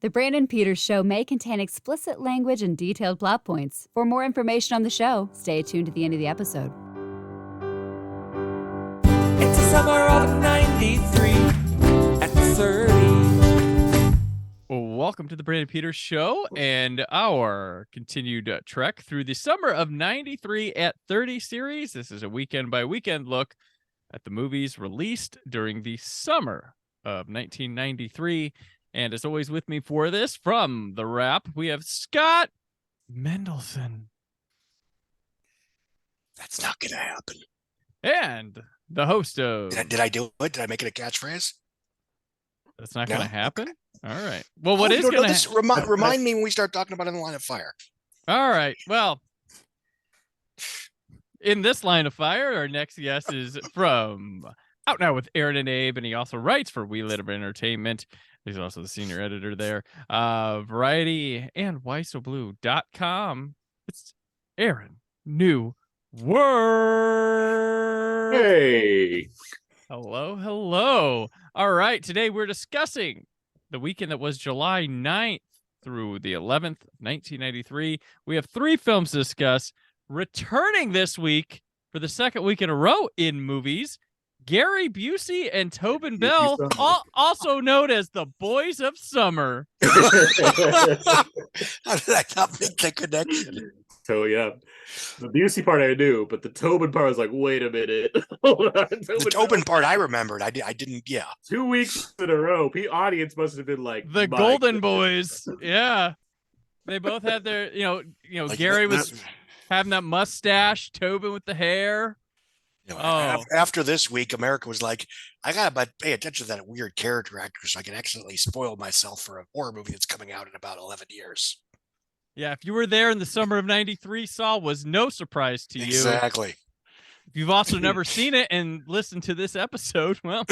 The Brandon Peters Show may contain explicit language and detailed plot points. For more information on the show, stay tuned to the end of the episode. It's the summer of 93 at 30. Welcome to the Brandon Peters Show and our continued trek through the summer of 93 at 30 series. This is a weekend by weekend look at the movies released during the summer of 1993. And as always, with me for this from the Wrap, we have Scott Mendelson. That's not going to happen. And the host of... Did I do it? Did I make it a catchphrase? That's not going to happen? Okay. All right. Well, what is going to happen? Remind me when we start talking about In the Line of Fire. All right. Well, in this line of fire, our next guest is from Out Now with Aaron and Abe, and he also writes for We Live Entertainment. He's also the senior editor there. Variety and whysoblu.com. It's Aaron Neuwirth. Hey. Hello. All right. Today we're discussing the weekend that was July 9th through the 11th, 1993. We have 3 films to discuss. Returning this week for the second week in a row in movies, Gary Busey and Tobin Bell, also known as the Boys of Summer. How did I not make that connection? So yeah, the Busey part I knew, but the Tobin part I was like, wait a minute. Hold on. The Tobin part I remembered. I didn't. Yeah, 2 weeks in a row. The audience must have been like the Golden Boys. Yeah, they both had their. Like Gary was having that mustache, Tobin with the hair. After this week, America was like, I gotta pay attention to that weird character actor so I can accidentally spoil myself for a horror movie that's coming out in about 11 years. Yeah, if you were there in the summer of 93, Saul was no surprise to you. Exactly. If you've also never seen it and listened to this episode, well,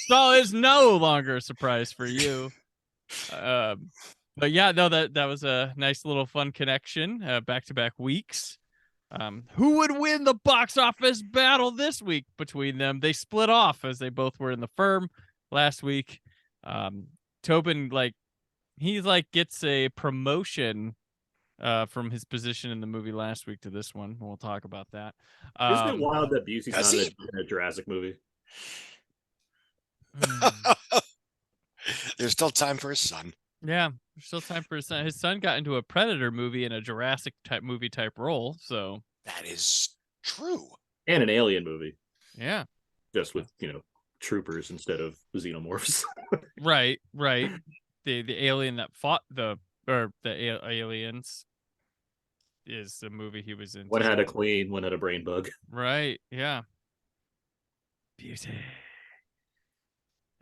Saul is no longer a surprise for you. But yeah, no, that was a nice little fun connection, back-to-back weeks. Who would win the box office battle this week between them? They split off as they both were in the firm last week. Tobin, gets a promotion from his position in the movie last week to this one. We'll talk about that. Isn't it wild that Busey's not in a Jurassic movie? There's still time for his son. Yeah, there's still time for his son. His son got into a Predator movie in a Jurassic type role, so that is true. And an Alien movie. Yeah. Just with, troopers instead of xenomorphs. Right. The alien that fought the aliens is the movie he was in. One had a queen, one had a brain bug. Right, yeah. Beauty.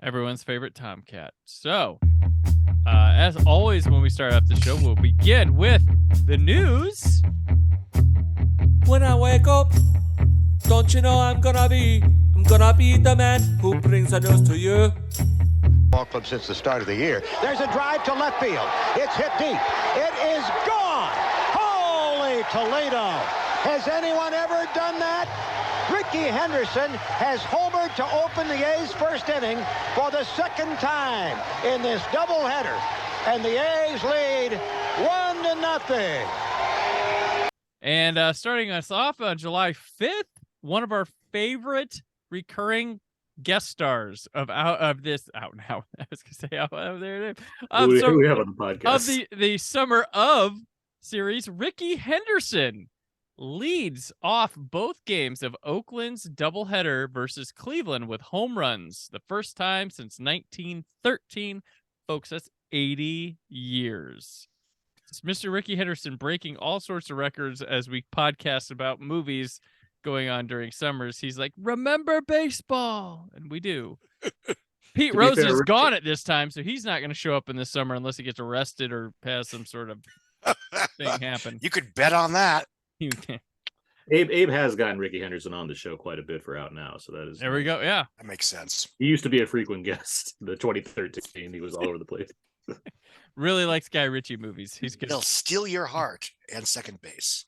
Everyone's favorite Tomcat. So, as always, when we start off the show, we'll begin with the news. When I wake up, don't you know I'm gonna be the man who brings the news to you. Ball club since the start of the year. There's a drive to left field. It's hit deep. It is gone. Holy Toledo. Has anyone ever done that? Ricky Henderson has homered to open the A's first inning for the second time in this doubleheader. And the A's lead 1-0. And starting us off on July 5th, one of our favorite recurring guest stars of this Out Now. I was gonna say Out there. Who we have on the podcast of the Summer of series. Ricky Henderson leads off both games of Oakland's doubleheader versus Cleveland with home runs. The first time since 1913, folks. That's 80 years. It's Mr. Ricky Henderson breaking all sorts of records as we podcast about movies going on during summers. He's like, remember baseball, and we do. Pete Rose is gone at this time, so he's not going to show up in the summer unless he gets arrested or has some sort of thing happen. You could bet on that. Abe has gotten Ricky Henderson on the show quite a bit for Out Now, so that is there. We go. Yeah, that makes sense. He used to be a frequent guest. The 2013, he was all over the place. Really likes Guy Ritchie movies. He's good. He'll steal your heart and second base.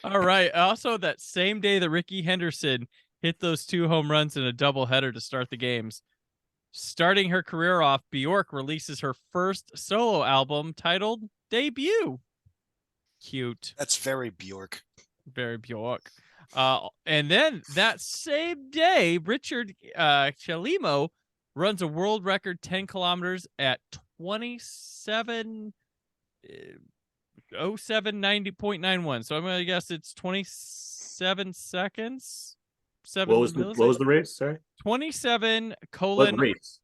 All right. Also, that same day that Ricky Henderson hit those 2 home runs in a doubleheader to start the games, Starting her career off, Bjork releases her first solo album titled Debut. Cute. That's very Bjork. Very Bjork. And then that same day, Richard Chalimo runs a world record 10 kilometers at 27:07:90.91. So I'm going to guess it's 27 seconds. What was the race? Sorry. 27 colon. What race?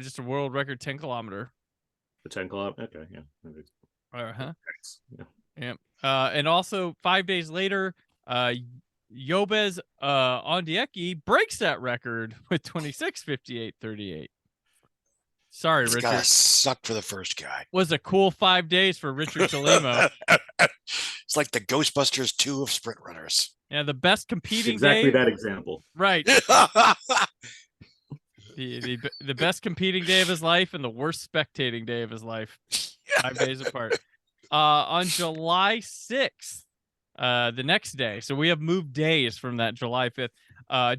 Just a world record 10 kilometer. The 10 kilometer. Okay, yeah. Uh-huh. Yeah. And also 5 days later, Yobes Ondieki breaks that record with 26:58:38. Sorry, It's Richard. gotta suck for the first guy. Was a cool 5 days for Richard Chalimo. It's like the Ghostbusters 2 of sprint runners. Yeah, the best competing Exactly day. that example. Right. The best competing day of his life and the worst spectating day of his life. 5 days apart. On July 6th, the next day, so we have moved days from that July 5th,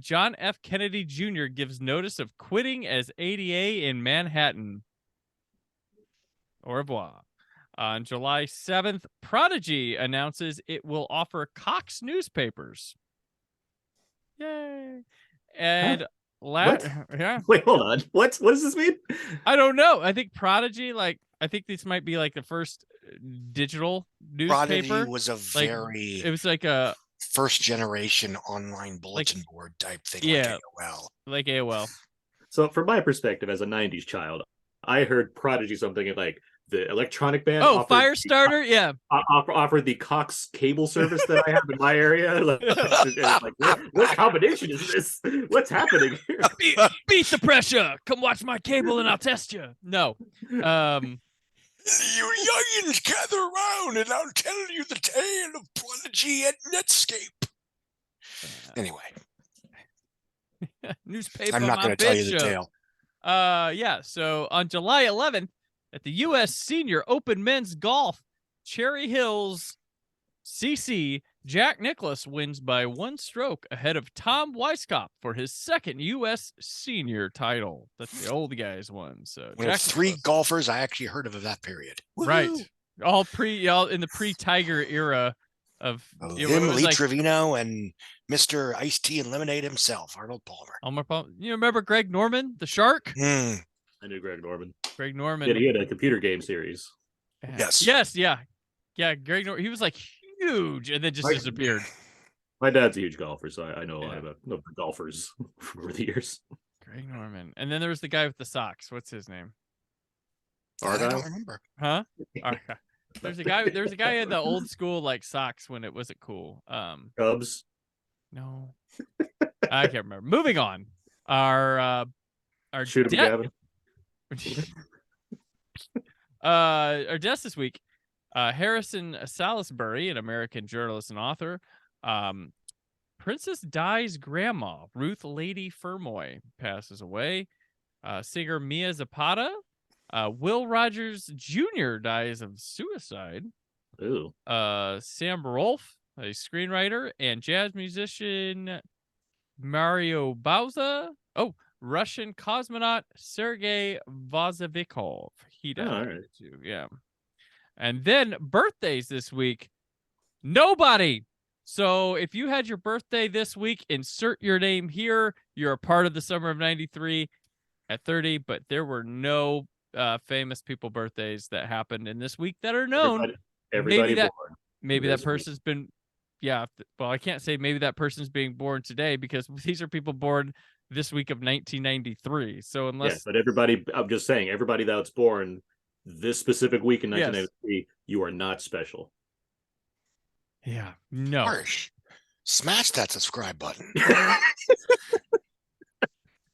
John F. Kennedy Jr. gives notice of quitting as ADA in Manhattan. Au revoir. On July 7th, Prodigy announces it will offer Cox newspapers. Yay. And yeah. Wait, hold on. What does this mean? I don't know. I think Prodigy, I think this might be like the first digital newspaper. Prodigy was a very it was like a first generation online bulletin board type thing. Yeah, like AOL. Like AOL. So from my perspective as a 90s child, I heard Prodigy something like the electronic band. Oh, Firestarter, yeah. Offered the Cox cable service that I have in my area. Like what combination is this? What's happening here? Beat the pressure. Come watch my cable and I'll test you. No. You youngins gather around and I'll tell you the tale of Prodigy and Netscape. Anyway. Newspaper. I'm not going to tell you the tale. Yeah. So on July 11th, at the U.S. Senior Open Men's Golf, Cherry Hills CC, Jack Nicklaus wins by 1 stroke ahead of Tom Weiskopf for his second U.S. Senior title. That's the old guy's one. So Jack 3 golfers I actually heard of that period. Right. All in the pre-Tiger era of him, Lee Trevino, and Mr. Iced Tea and Lemonade himself, Arnold Palmer. You remember Greg Norman, the Shark? I knew Greg Norman. Greg Norman. Yeah, he had a computer game series. Yes. Yeah. Greg Norman. He was like huge, and then just disappeared. My dad's a huge golfer, so I know a lot about the golfers over the years. Greg Norman, and then there was the guy with the socks. What's his name? I don't remember. Huh? There's a guy. There's a guy in the old school socks when it wasn't cool. Cubs. No, I can't remember. Moving on. Our shoot him, Gavin. Our guest this week, Harrison Salisbury, an American journalist and author. Princess Di's grandma, Ruth Lady Fermoy, passes away. Singer Mia Zapata. Will Rogers Jr. dies of suicide. Ooh. Sam Rolfe, a screenwriter, and jazz musician Mario Bauza. Oh, Russian cosmonaut Sergei Vozovikov. He died too. Yeah. And then birthdays this week. Nobody. So if you had your birthday this week, insert your name here. You're a part of the summer of 93 at 30, but there were no famous people birthdays that happened in this week that are known. Everybody maybe that person's been, well, I can't say maybe that person's being born today because these are people born this week of 1993. So unless, but everybody, I'm just saying, everybody that's born this specific week in 1993, you are not special. Yeah, no. Harsh. Smash that subscribe button.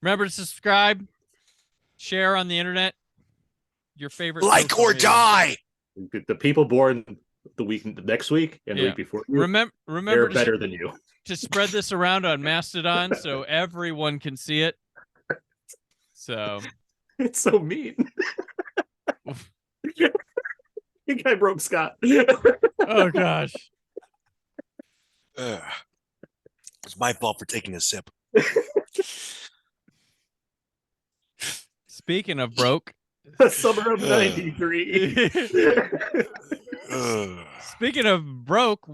Remember to subscribe, share on the internet. Your favorite like or die. The people born the next week and the week before you, remember they're better than you. To spread this around on Mastodon so everyone can see it. So it's so mean. You guy broke Scott. Oh gosh. It's my fault for taking a sip. Speaking of broke, Summer of '93. Speaking of broke,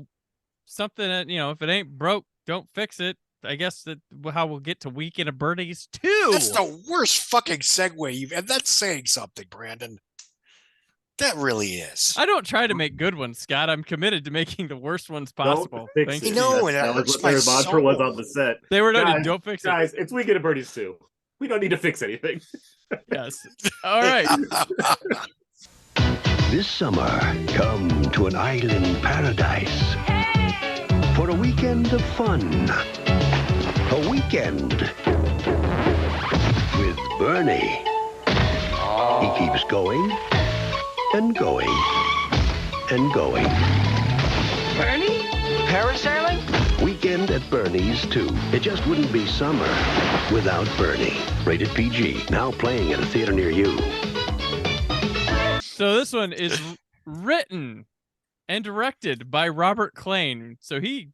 something that, if it ain't broke, don't fix it. I guess that how we'll get to Weekend of Bernie's 2. That's the worst fucking segue and that's saying something, Brandon. That really is. I don't try to make good ones, Scott. I'm committed to making the worst ones possible. Thank you. No, and that was hurts what my their mantra was soul. on the set. They were not. Guys, Don't fix it, guys. It's Weekend of Bernie's 2. We don't need to fix anything. Yes. All right. This summer, come to an island paradise for a weekend of fun. A weekend with Bernie. He keeps going and going and going. Bernie? Parasailing? Weekend at Bernie's 2. It just wouldn't be summer without Bernie. Rated PG. Now playing at a theater near you. So this one is written and directed by Robert Klein. So he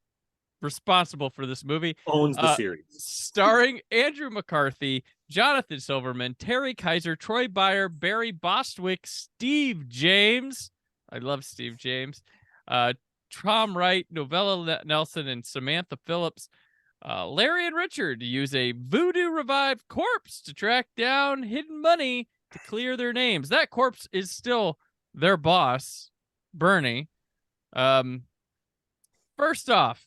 responsible for this movie. Owns the series. Starring Andrew McCarthy, Jonathan Silverman, Terry Kaiser, Troy Byer, Barry Bostwick, Steve James. I love Steve James. Tom Wright, Novella Nelson, and Samantha Phillips. Larry and Richard use a voodoo-revived corpse to track down hidden money to clear their names. That corpse is still their boss, Bernie. First off,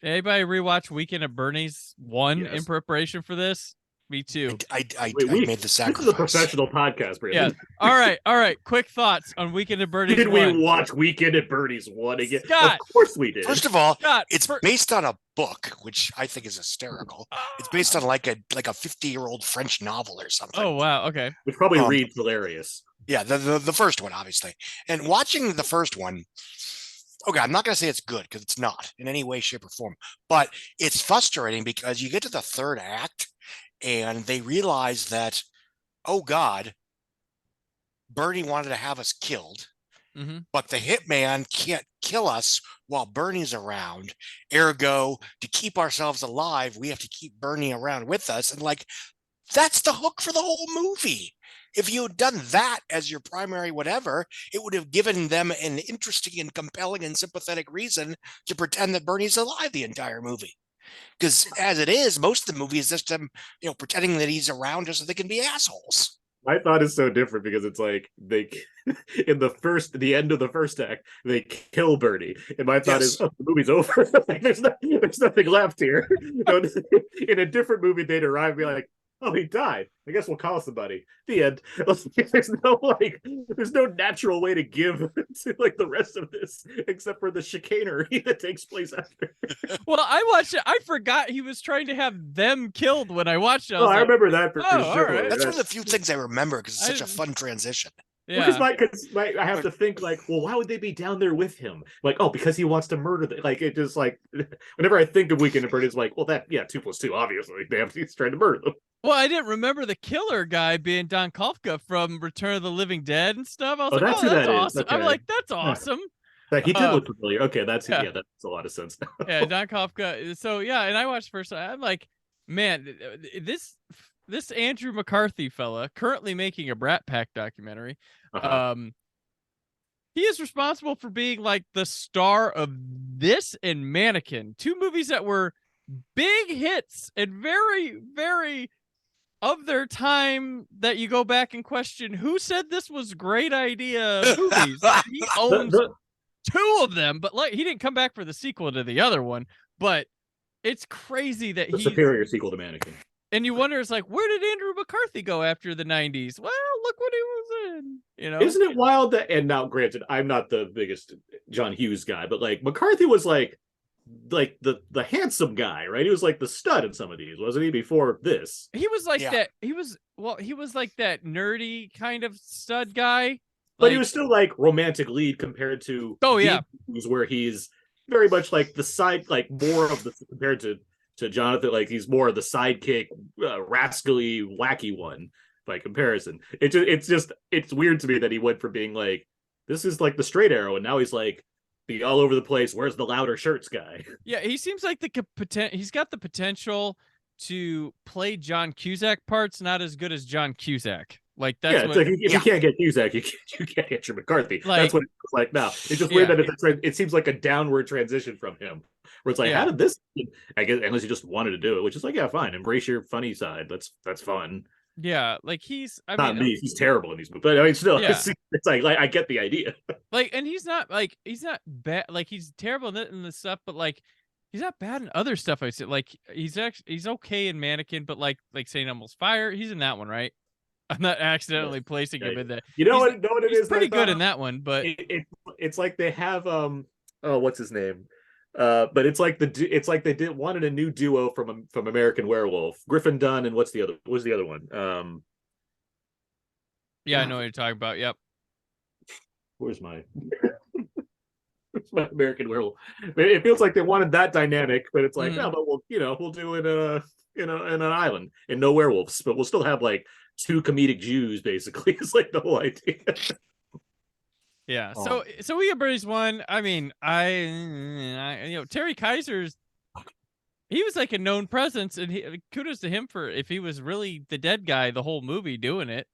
anybody rewatch Weekend at Bernie's 1 in preparation for this? Me too. I made the sacrifice. This is a professional podcast, Brandon. Yeah. All right. Quick thoughts on Weekend at Bernie's 1. Did we watch Weekend at Bernie's 1 again? Scott, of course we did. First of all, Scott, it's based on a book, which I think is hysterical. It's based on like a 50-year-old French novel or something. Oh wow, okay. Which probably reads hilarious. Yeah, the first one, obviously. And watching the first one, okay, I'm not going to say it's good because it's not in any way, shape, or form. But it's frustrating because you get to the third act and they realize that, oh God, Bernie wanted to have us killed, but the hitman can't kill us while Bernie's around. Ergo, to keep ourselves alive, we have to keep Bernie around with us. And like, that's the hook for the whole movie. If you had done that as your primary whatever, it would have given them an interesting and compelling and sympathetic reason to pretend that Bernie's alive the entire movie. Because as it is, most of the movie is just them, pretending that he's around just so they can be assholes. My thought is so different because it's like they, in the end of the first act, they kill Bernie, and my thought is, oh, the movie's over. Like, there's nothing left here. In a different movie, they'd arrive and be like, oh, he died. I guess we'll call somebody. The end. There's no natural way to give to like the rest of this except for the chicanery that takes place after. Well, I watched it. I forgot he was trying to have them killed when I watched it. I remember that for sure. Right. That's one of the few things I remember because it's such a fun transition. Yeah. Because I have to think like, well, why would they be down there with him? Like, oh, because he wants to murder them. Like, it just like, whenever I think of Weekend at Bernie's, it's like, well, 2 + 2, obviously. Damn, he's trying to murder them. Well, I didn't remember the killer guy being Don Kofka from Return of the Living Dead and stuff. I was like, that's awesome. Okay. I'm like, that's awesome. Like, he did look familiar. Okay, that makes a lot of sense now. Yeah, Don Kofka. So yeah, and I watched first. I'm like, man, this Andrew McCarthy fella, currently making a Brat Pack documentary. He is responsible for being like the star of this and Mannequin, 2 movies that were big hits and very, very of their time, that you go back and question who said this was great idea movies. He owns 2 of them, but like, he didn't come back for the sequel to the other one. But it's crazy that the superior sequel to Mannequin. And you wonder, it's like, where did Andrew McCarthy go after the 90s? Well, look what he was in, Isn't it wild that, and now granted, I'm not the biggest John Hughes guy, but like McCarthy was like the handsome guy, right? He was like the stud in some of these, wasn't he, before this? He was like that. He was like that nerdy kind of stud guy. But he was still like romantic lead compared to where he's very much like the side, like more of the, compared to Jonathan, like he's more of the sidekick, rascally, wacky one by comparison. It's weird to me that he went from being like, this is like the straight arrow, and now he's like the all over the place, where's the louder shirts guy. Yeah, he seems like he's got the potential to play John Cusack parts not as good as John Cusack. Like that's yeah, what, like if you can't get Cusack, you can't get your McCarthy. Like, that's what it's like now. It's just weird that it seems like a downward transition from him, where it's like, how did this? I guess unless he just wanted to do it, which is like, yeah, fine, embrace your funny side. That's fun. Yeah, like he's not me. He's terrible in these movies, but I mean, still, it's like I get the idea. Like, and he's not bad. Like he's terrible in this stuff, but like he's not bad in other stuff. I said like he's okay in Mannequin, but like St. Elmo's Fire, he's in that one, right? I'm not accidentally placing him in that. You know what it is? Pretty good in that one, but it's like they have what's his name? But it's like they wanted a new duo from American Werewolf, Griffin Dunn, and what's the other one? Yeah, I know what you're talking about. Yep. Where's my American Werewolf? It feels like they wanted that dynamic, but it's like, no, but we'll do it in an island and no werewolves, but we'll still have like two comedic Jews. Basically, it's like the whole idea. Yeah, so we get Bernie's one. I mean, I Terry Kaiser's, he was like a known presence, and kudos to him for if he was really the dead guy the whole movie doing it.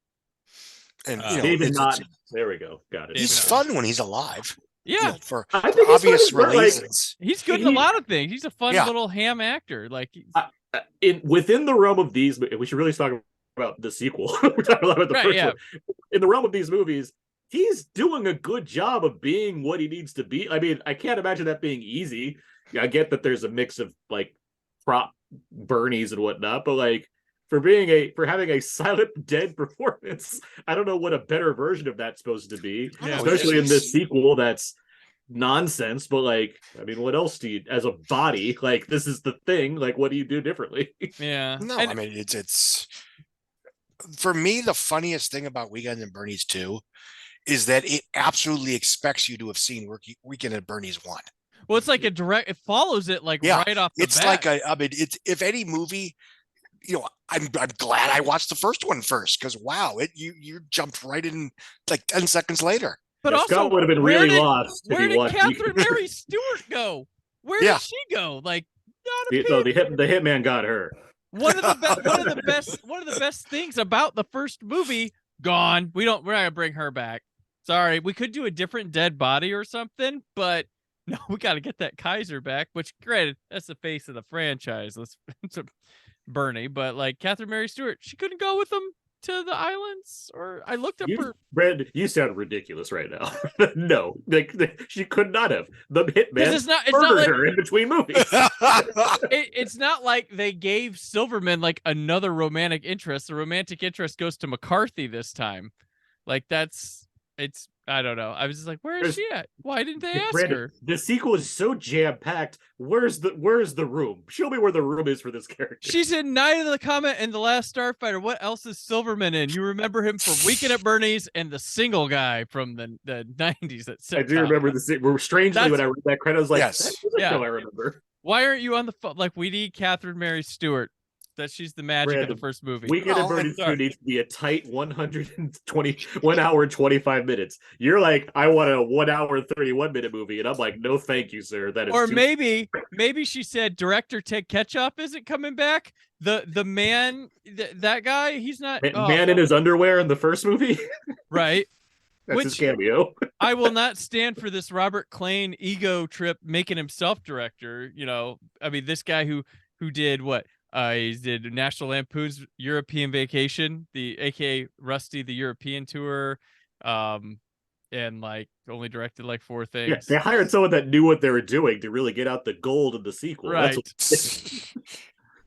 And David there we go, got it. He's fun when he's alive. Yeah, for obvious reasons. Like, he's good in a lot of things. He's a fun little ham actor. Like within the realm of these, we should really talk about the sequel. We're talking a lot about the first one. In the realm of these movies, he's doing a good job of being what he needs to be. I mean, I can't imagine that being easy. I get that there's a mix of like prop Bernies and whatnot, but like for having a silent dead performance, I don't know what a better version of that's supposed to be. Especially in this sequel that's nonsense, but like, I mean, what else do you, as a body, like this is the thing, like what do you do differently? Yeah. No, I mean it's for me, the funniest thing about Weekend at Bernie's 2 is that it absolutely expects you to have seen Weekend at Bernie's 1. Well, it's like it follows it like right off the bat. It's like it's if any movie, I'm glad I watched the first one first, because wow, you jumped right in like 10 seconds later. But also, Scott would have been really lost. Where did Catherine Mary Stewart go? Where did she go? Like, the hitman got her. One of the best things about the first movie, gone. We're not gonna bring her back. Sorry, we could do a different dead body or something, but no, we got to get that Kaiser back. Which, granted, that's the face of the franchise. It's a Bernie, but like Catherine Mary Stewart, she couldn't go with them to the islands. Or I looked up her. Brad, you sound ridiculous right now. No, she could not have. The hitman it's not murdered like, her in between movies. It's not like they gave Silverman like another romantic interest. The romantic interest goes to McCarthy this time. Like I don't know. I was just like, where is she at? Why didn't they ask her? The sequel is so jam-packed. Where's the room? Show me where the room is for this character. She's in Night of the Comet and The Last Starfighter. What else is Silverman in? You remember him from Weekend at Bernie's and The Single Guy from the 90s. I do remember strangely, when I read that credit, I was like, yes. I remember. Why aren't you on the phone? Like, we need Catherine Mary Stewart. That she's the magic of the first movie. Weekend at Bernie's 2 needs to be a tight 1 hour and 25 minutes. You're like, I want a 1 hour and 31 minute movie, and I'm like, no, thank you, sir. That is. Or maybe she said director Ted Ketchup isn't coming back. The man, that guy, he's not. Man in his underwear in the first movie, right? That's his cameo. I will not stand for this Robert Klane ego trip, making himself director. I mean, this guy who did what? He did National Lampoon's European Vacation, the AKA Rusty the European Tour, and like only directed like 4 things. Yeah, they hired someone that knew what they were doing to really get out the gold of the sequel. Right.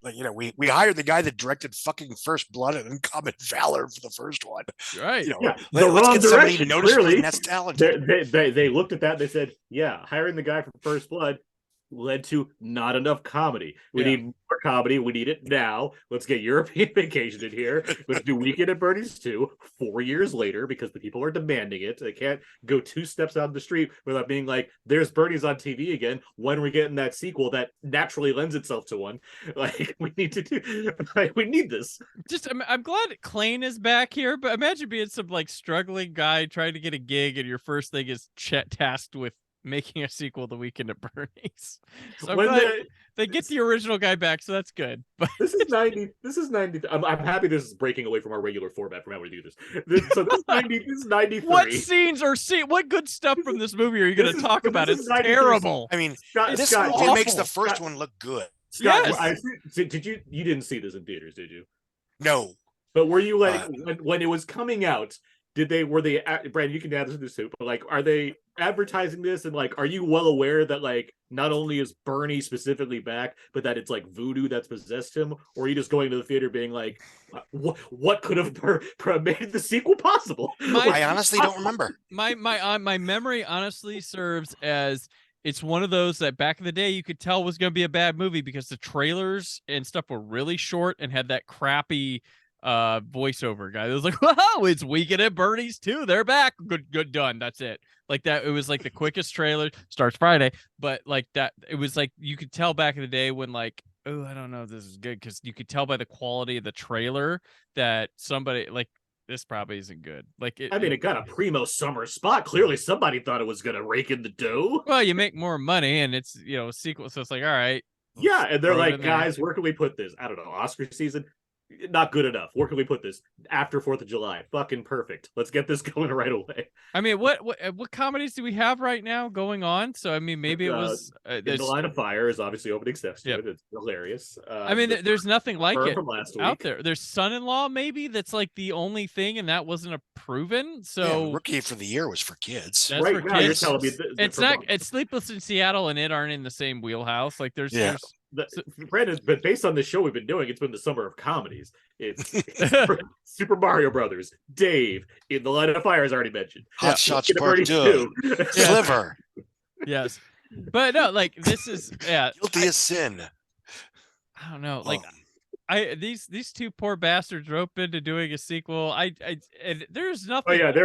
Like, we hired the guy that directed fucking First Blood and Uncommon Valor for the first one. Right. The wrong direction. Clearly, that's talented. They looked at that and they said, yeah, hiring the guy from First Blood led to not enough comedy. We need more comedy. We need it now. Let's get European Vacation in here. Let's do Weekend at Bernie's 2 4 years later, because the people are demanding it. They can't go 2 steps out the street without being like, there's Bernie's on TV again. When are we getting that sequel that naturally lends itself to one? Like, we need to do, like, we need this. Just, I'm glad Klane is back here, but imagine being some like struggling guy trying to get a gig and your first thing is tasked with making a sequel the Weekend at Bernie's. So When they get the original guy back, so that's good. But this is 90. This is 90. I'm happy this is breaking away from our regular format from how we do this. So this is 90. This is 93. what scenes are what good stuff from this movie are you going to talk about? It's terrible. I mean, Scott, this Scott, movie makes the Scott, first one look good. Scott, Yes. did you didn't see this in theaters, did you? No. But were you like when it was coming out? Were they Brandon? You can add this to this too. But like, are they advertising this and like, are you well aware that like not only is Bernie specifically back, but that it's like voodoo that's possessed him? Or are you just going to the theater being like, what could have made the sequel possible? I honestly don't remember. My memory honestly serves as it's one of those that back in the day you could tell was going to be a bad movie because the trailers and stuff were really short and had that crappy voiceover guy. It was like, wow, it's Weekend at Bernie's too. They're back. Good, done. That's it. Like that. It was like the quickest trailer. Starts Friday, but like that. It was like you could tell back in the day when like, oh, I don't know if this is good because you could tell by the quality of the trailer that somebody like this probably isn't good. Like it got a primo summer spot. Clearly, somebody thought it was gonna rake in the dough. Well, you make more money, and it's a sequel, so it's like, all right. Yeah, and they're like, guys, where can we put this? I don't know, Oscar season. Not good enough. Where can we put this? After 4th of July. Fucking perfect. Let's get this going right away. I mean, what comedies do we have right now going on? So I mean, maybe it was In the Line of Fire is obviously opening steps to it. It's hilarious. I mean, there's nothing like it from last week out there. There's Son-in-Law maybe that's like the only thing, and that wasn't proven. So Rookie for the Year was for kids. That's right for now, kids. you're telling me it's not. It's Sleepless in Seattle and it aren't in the same wheelhouse. Like there's Brandon, but based on the show we've been doing, it's been the summer of comedies. It's Super Mario Brothers, Dave, In the Line of Fire is already mentioned. Hot Shots Part 2, Sliver. Yes, but no, like this is Guilty as Sin. I don't know, like these two poor bastards roped into doing a sequel. And there's nothing. Oh yeah, they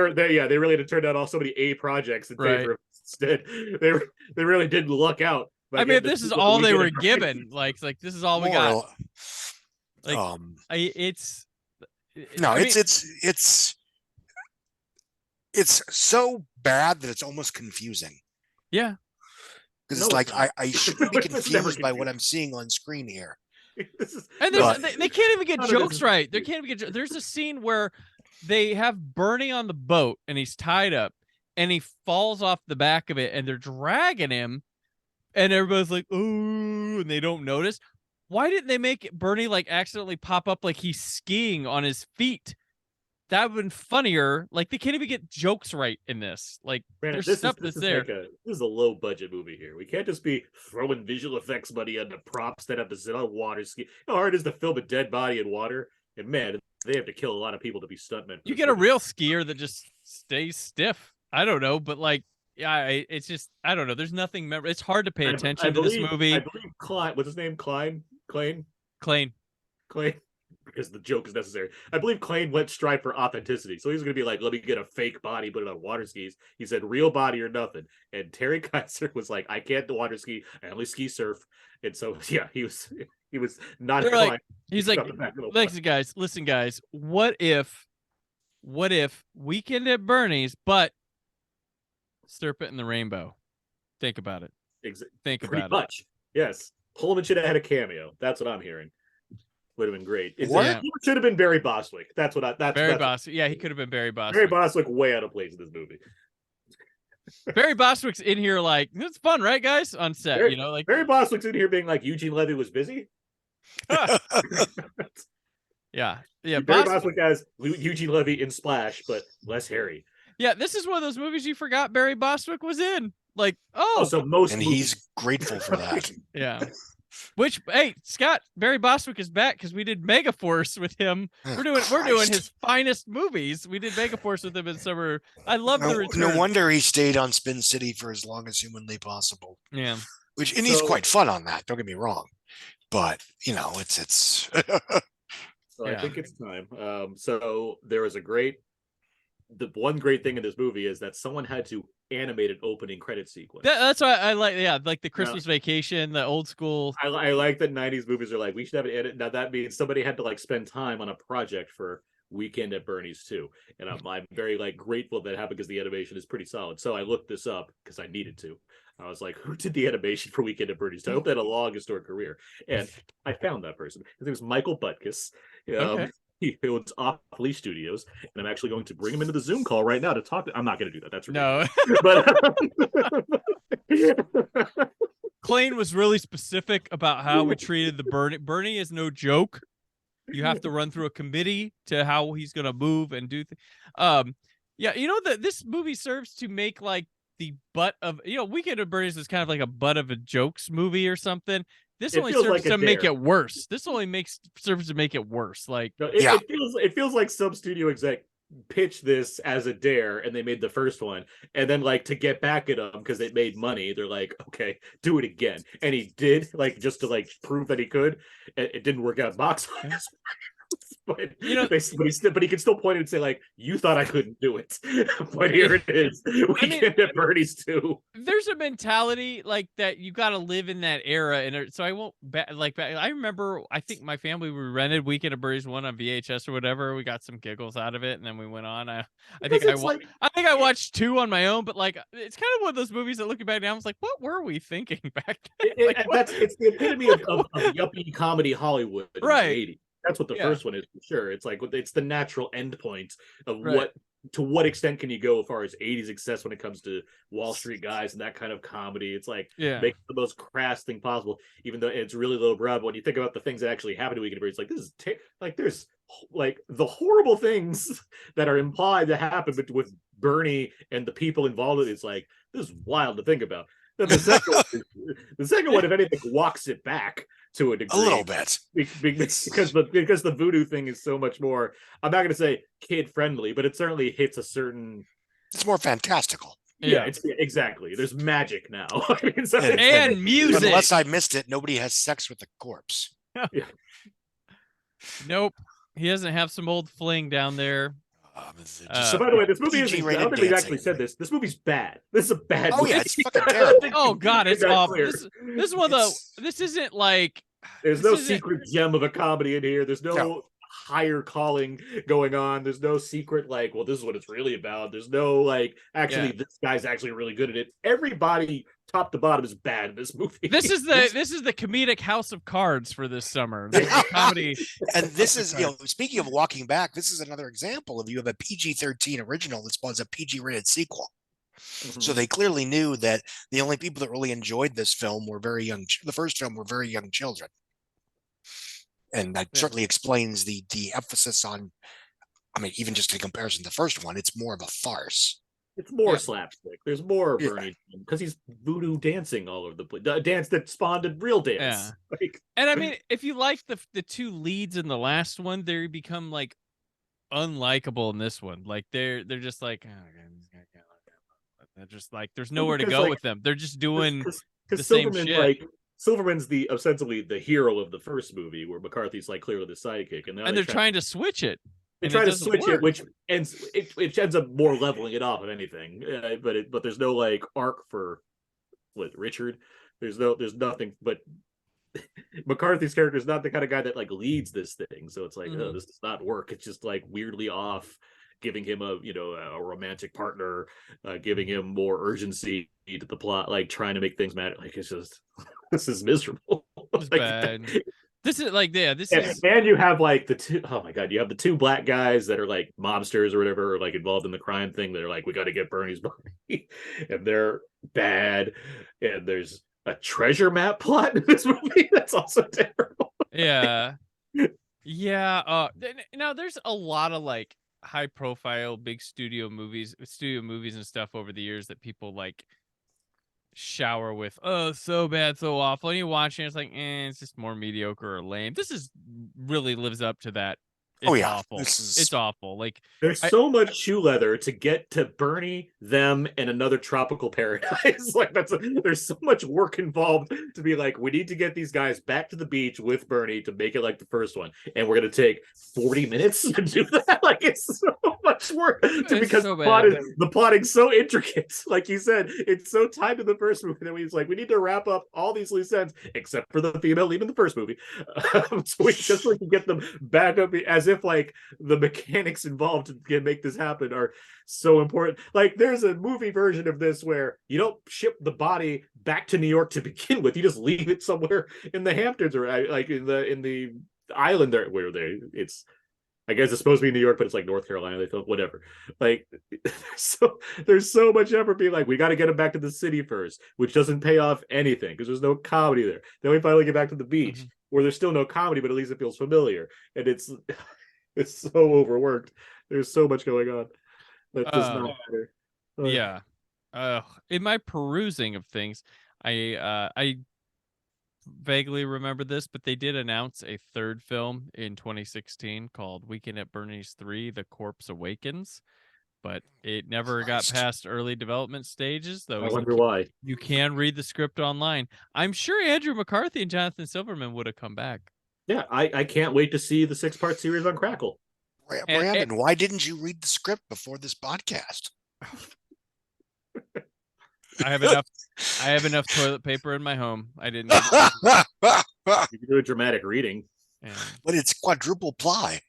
really had to turn down all so many A projects in favor of instead. They really didn't luck out. I mean, if this is all they were given, like this is all we got. Like, it's so bad that it's almost confusing. Yeah, because it's like I shouldn't be confused by what I'm seeing on screen here. And they can't even get jokes right. They can't even get. There's a scene where they have Bernie on the boat and he's tied up and he falls off the back of it and they're dragging him. And everybody's like, ooh, and they don't notice. Why didn't they make Bernie like accidentally pop up like he's skiing on his feet? That would have been funnier. Like they can't even get jokes right in this. Like Brandon, there's stuff that's there. This is a low budget movie here. We can't just be throwing visual effects money on the props that have to sit on water ski. How hard it is to film a dead body in water? And man, they have to kill a lot of people to be stuntmen. You get a real skier that just stays stiff. I don't know, but like. Yeah, it's just I don't know. There's nothing. It's hard to pay attention to this movie. I believe Klein. What's his name? Klein. Because the joke is necessary. I believe Klein went strive for authenticity, so he's going to be like, "Let me get a fake body, put it on water skis." He said, "Real body or nothing." And Terry Kaiser was like, "I can't do water ski. I only ski surf." And so yeah, he was not. Like, he's like, listen, guys. What if Weekend at Bernie's, but Serpent and the Rainbow. Think about it. Think Pretty about much. Yes. Pullman should have had a cameo. That's what I'm hearing. Would have been great. It should have been Barry Bostwick. That's what Barry Bostwick. Yeah, he could have been Barry Bostwick. Barry Bostwick way out of place in this movie. Barry Bostwick's in here like, it's fun, right, guys? On set, like Barry Bostwick's in here being like Eugene Levy was busy. Yeah. Barry Bostwick has Eugene Levy in Splash, but less hairy. Yeah, this is one of those movies you forgot Barry Bostwick was in. Like, so he's grateful for that. Yeah. Which, hey, Scott, Barry Bostwick is back because we did Megaforce with him. We're doing his finest movies. We did Megaforce with him in summer. I love the return. No wonder he stayed on Spin City for as long as humanly possible. Yeah. He's quite fun on that. Don't get me wrong, but it's. So I think it's time. So there was the one great thing in this movie is that someone had to animate an opening credit sequence. That's why I like, like the Christmas Vacation, the old school. I like that 90s movies are like, we should have an edit. Now that means somebody had to like spend time on a project for Weekend at Bernie's too, and I'm very like grateful that happened because the animation is pretty solid. So I looked this up because I needed to. I was like, who did the animation for Weekend at Bernie's? I hope they had a long historic career, and I found that person. His name was Michael Butkus. Okay. He owns Off Leash Studios, and I'm actually going to bring him into the Zoom call right now to talk. I'm not going to do that. That's ridiculous. No. But Clint was really specific about how we treated the Bernie. Bernie is no joke. You have to run through a committee to how he's going to move and do yeah, you know that this movie serves to make like the butt of, you know, Weekend at Bernie's is kind of like a butt of a jokes movie or something. This only serves to make it worse. This only serves to make it worse. Like, it feels like some studio exec pitched this as a dare, and they made the first one, and then like to get back at him because it made money, they're like, okay, do it again, and he did, like, just to like prove that he could. It didn't work out box office. But you know, but he can still point and say like, "You thought I couldn't do it, but here it is." Weekend at Bernie's too. There's a mentality like that. You got to live in that era, and so I won't I remember. I think my family we rented Weekend at Bernie's 1 on VHS or whatever. We got some giggles out of it, and then we went on. I think I watched 2 on my own, but like it's kind of one of those movies that looking back now, I was like, what were we thinking back then? It's the epitome of yuppie comedy Hollywood, right? In the 80s. That's what the first one is, for sure. It's like it's the natural endpoint of what extent can you go as far as 80s success when it comes to Wall Street Guys and that kind of comedy. It's like make the most crass thing possible, even though it's really lowbrow. But when you think about the things that actually happen to Weekend at Bernie's, like this is there's like the horrible things that are implied to happen with Bernie and the people involved with it. It's like, this is wild to think about. Then the second one, if anything, walks it back to a degree. A little bit. Because the voodoo thing is so much more, I'm not going to say kid friendly, but it certainly hits a certain... It's more fantastical. Yeah, exactly. There's magic now. And music. Unless I missed it, nobody has sex with the corpse. Yeah. Nope. He doesn't have some old fling down there. So by the way, this movie is, I don't think we've actually said this. This movie's bad. This is a bad movie. Yeah, it's fucking terrible. Oh god, it's awful. This is one of this isn't like, there's no secret gem of a comedy in here. There's no higher calling going on. There's no secret like, well, this is what it's really about. There's no like, actually this guy's actually really good at it. Everybody top to bottom is bad in this movie. This is the comedic House of Cards for this summer. Comedy. And this is, speaking of walking back, this is another example of you have a PG-13 original that spawns a PG-rated sequel. Mm-hmm. So they clearly knew that the only people that really enjoyed this film were very young. The first film were very young children. And that certainly explains the emphasis on, I mean, even just in comparison to the first one, it's more of a farce. It's more slapstick. There's more Bernie because he's voodoo dancing all over the place. A dance that spawned a real dance. Yeah. And I mean, if you like the 2 leads in the last one, they become like unlikable in this one. Like they're just like, they're just like, there's nowhere to go with them. They're just doing the same shit. Like, Silverman's essentially the hero of the first movie, where McCarthy's like clearly the sidekick, and they're trying to switch it. They try to switch it, which ends up more leveling it off, if anything. But there's no like arc for Richard. There's nothing. But McCarthy's character is not the kind of guy that like leads this thing. So it's like, oh, this does not work. It's just like weirdly off, giving him a romantic partner, giving him more urgency to the plot, like trying to make things matter. Like it's just this is miserable. It's bad. This is like, and you have like the 2, oh my god, you have the 2 black guys that are like mobsters or whatever, or like involved in the crime thing. They're like, we got to get Bernie's body, and they're bad. And there's a treasure map plot in this movie that's also terrible. Yeah. Now there's a lot of like high profile big studio movies and stuff over the years that people like shower with, oh, so bad, so awful, and you watch it, it's like, it's just more mediocre or lame. This is really lives up to that. It's awful. It's awful. Like, there's so much shoe leather to get to Bernie them, and another tropical paradise. Like there's so much work involved to be like, we need to get these guys back to the beach with Bernie to make it like the first one, and we're gonna take 40 minutes to do that. Like it's so much work because so the plotting's so intricate. Like you said, it's so tied to the first movie that we like we need to wrap up all these loose ends, except for the female lead in the first movie. So we just like to get them back up, as if like the mechanics involved to make this happen are so important. Like there's a movie version of this where you don't ship the body back to New York to begin with, you just leave it somewhere in the Hamptons or like in the island there where it's, I guess it's supposed to be New York, but it's like North Carolina. They thought whatever. Like, so there's so much effort being like, we got to get them back to the city first, which doesn't pay off anything because there's no comedy there. Then we finally get back to the beach where there's still no comedy, but at least it feels familiar. And it's so overworked. There's so much going on that does not matter. Yeah. In my perusing of things, I vaguely remember this, but they did announce a third film in 2016 called Weekend at Bernie's 3: The Corpse Awakens, but it never got past early development stages, though. I wonder why. You can read the script online. I'm sure Andrew McCarthy and Jonathan Silverman would have come back. Yeah, I can't wait to see the 6-part series on Crackle. Brandon, why didn't you read the script before this podcast? I have enough toilet paper in my home. I didn't. You can do a dramatic reading, but it's quadruple ply.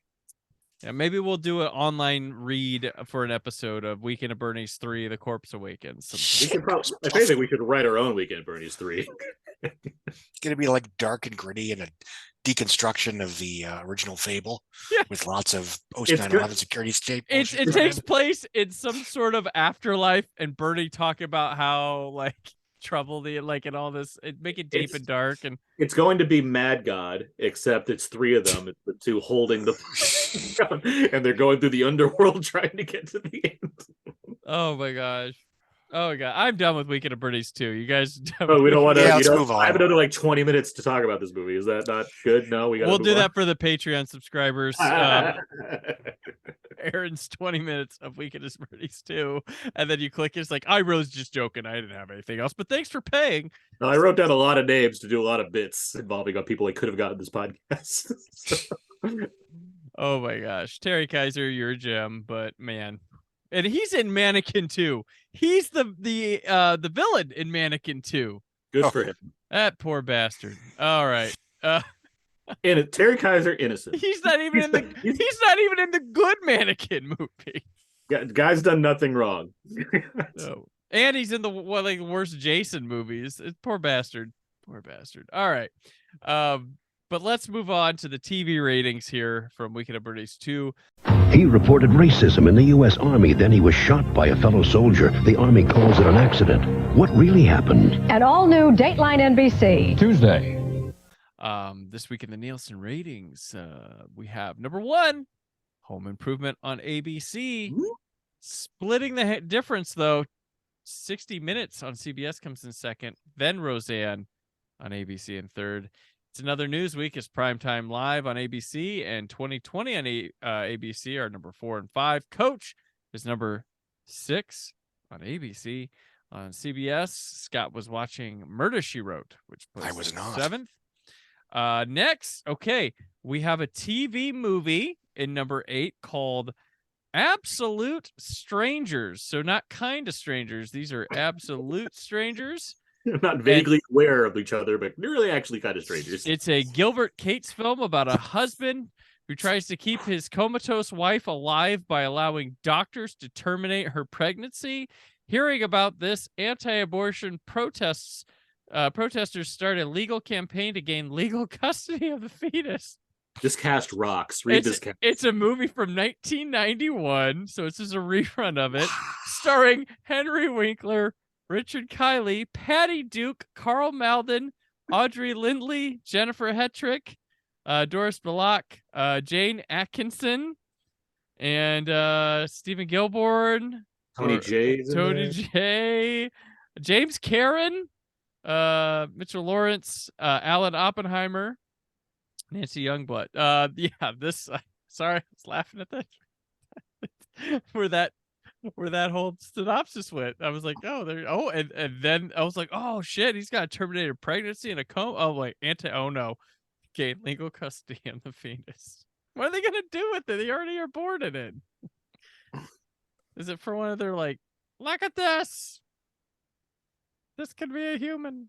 Yeah, maybe we'll do an online read for an episode of Weekend at Bernie's 3: The Corpse Awakens. We could probably, if anything, we should write our own Weekend at Bernie's 3. It's gonna be like dark and gritty and a deconstruction of the original Fable with lots of post 9/11 security state. It takes place in some sort of afterlife, and Bernie talking about how like trouble the like and all this. Make it deep and dark, and it's going to be Mad God, except it's 3 of them. It's the 2 holding the and they're going through the underworld trying to get to the end. Oh my gosh. Oh my god, I'm done with Weekend at Bernie's 2. You guys? Oh, we don't want to. Yeah, let's move on. I have another like 20 minutes to talk about this movie. Is that not good? No, we'll do that for the Patreon subscribers. Aaron's 20 minutes of Weekend at Bernie's 2, and then you click. It's like I was just joking. I didn't have anything else, but thanks for paying. I wrote down a lot of names to do a lot of bits involving people I could have gotten this podcast. Oh my gosh, Terry Kaiser, you're a gem, but man. And he's in Mannequin 2. He's the villain in Mannequin 2. Good for him. That poor bastard. All right. Terry Kaiser, innocent. He's not even in the good Mannequin movie. Guy's done nothing wrong. No. And he's in the worst Jason movies. Poor bastard. Poor bastard. All right. But let's move on to the TV ratings here from Weekend at Bernie's 2. He reported racism in the U.S. Army. Then he was shot by a fellow soldier. The Army calls it an accident. What really happened? An all-new Dateline NBC. Tuesday. This week in the Nielsen ratings, we have number 1, Home Improvement on ABC. Splitting the difference, though, 60 Minutes on CBS comes in second. Then Roseanne on ABC in third. It's Another Newsweek is Primetime Live on ABC, and 2020 on ABC are number 4 and 5. Coach is number 6 on ABC. On CBS, Scott was watching Murder, She Wrote, which I was not. 7th. Next, okay, we have a TV movie in number 8 called Absolute Strangers. So not kind of strangers. These are absolute strangers. Not vaguely aware of each other, but they're really actually kind of strangers. It's a Gilbert Cates film about a husband who tries to keep his comatose wife alive by allowing doctors to terminate her pregnancy. Hearing about this, anti-abortion protesters start a legal campaign to gain legal custody of the fetus. This cast rocks. Read this cast. It's a movie from 1991, so it's just a rerun of it, starring Henry Winkler, Richard Kiley, Patty Duke, Carl Malden, Audrey Lindley, Jennifer Hetrick, Doris Belloc, Jane Atkinson, and Stephen Gilborn, Tony J, James Karen, Mitchell Lawrence, Alan Oppenheimer, Nancy Youngblood. Sorry, I was laughing at that. For that where that whole synopsis went. I was like, oh, and then I was like, oh shit, he's got a terminated pregnancy and a coma. Oh, like oh no, gain legal custody of the fetus. What are they gonna do with it? They already are born in it. Is it for one of their like, look at this? This could be a human.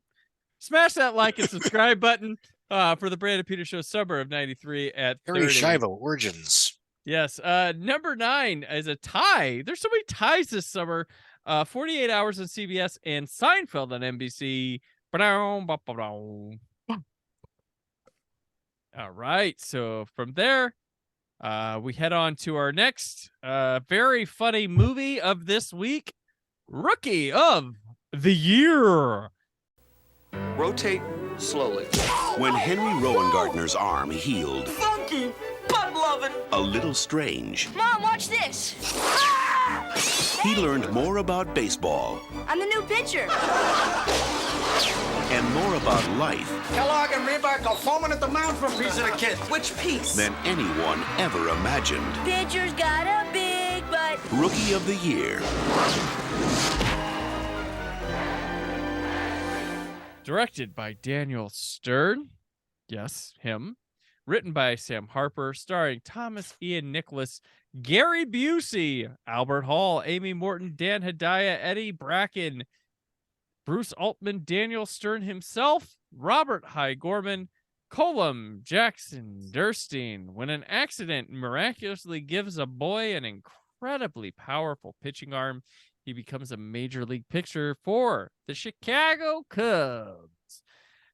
Smash that like and subscribe button for the Brandon Peters Show Summer of '93 at 30. Shiva Origins. Yes. Number 9 is a tie. There's so many ties this summer. 48 Hours on CBS and Seinfeld on NBC. All right. So from there, we head on to our next very funny movie of this week, Rookie of the Year. Rotate slowly. When Henry Rowan-Gardner's arm healed, Funky, butt-loving. a little strange, Mom, watch this. he learned more about baseball I'm the new pitcher. and more about life Kellogg and Reebok are foaming at the mouth for a piece of the kid. Which piece? than anyone ever imagined. Pitcher's got a big butt. Rookie of the Year. Directed by Daniel Stern. Yes, him. Written by Sam Harper, starring Thomas Ian Nicholas, Gary Busey, Albert Hall, Amy Morton, Dan Hedaya, Eddie Bracken, Bruce Altman, Daniel Stern himself, Robert Hy Gorman, Colum Jackson Durstein. When an accident miraculously gives a boy an incredibly powerful pitching arm, he becomes a major league pitcher for the Chicago Cubs.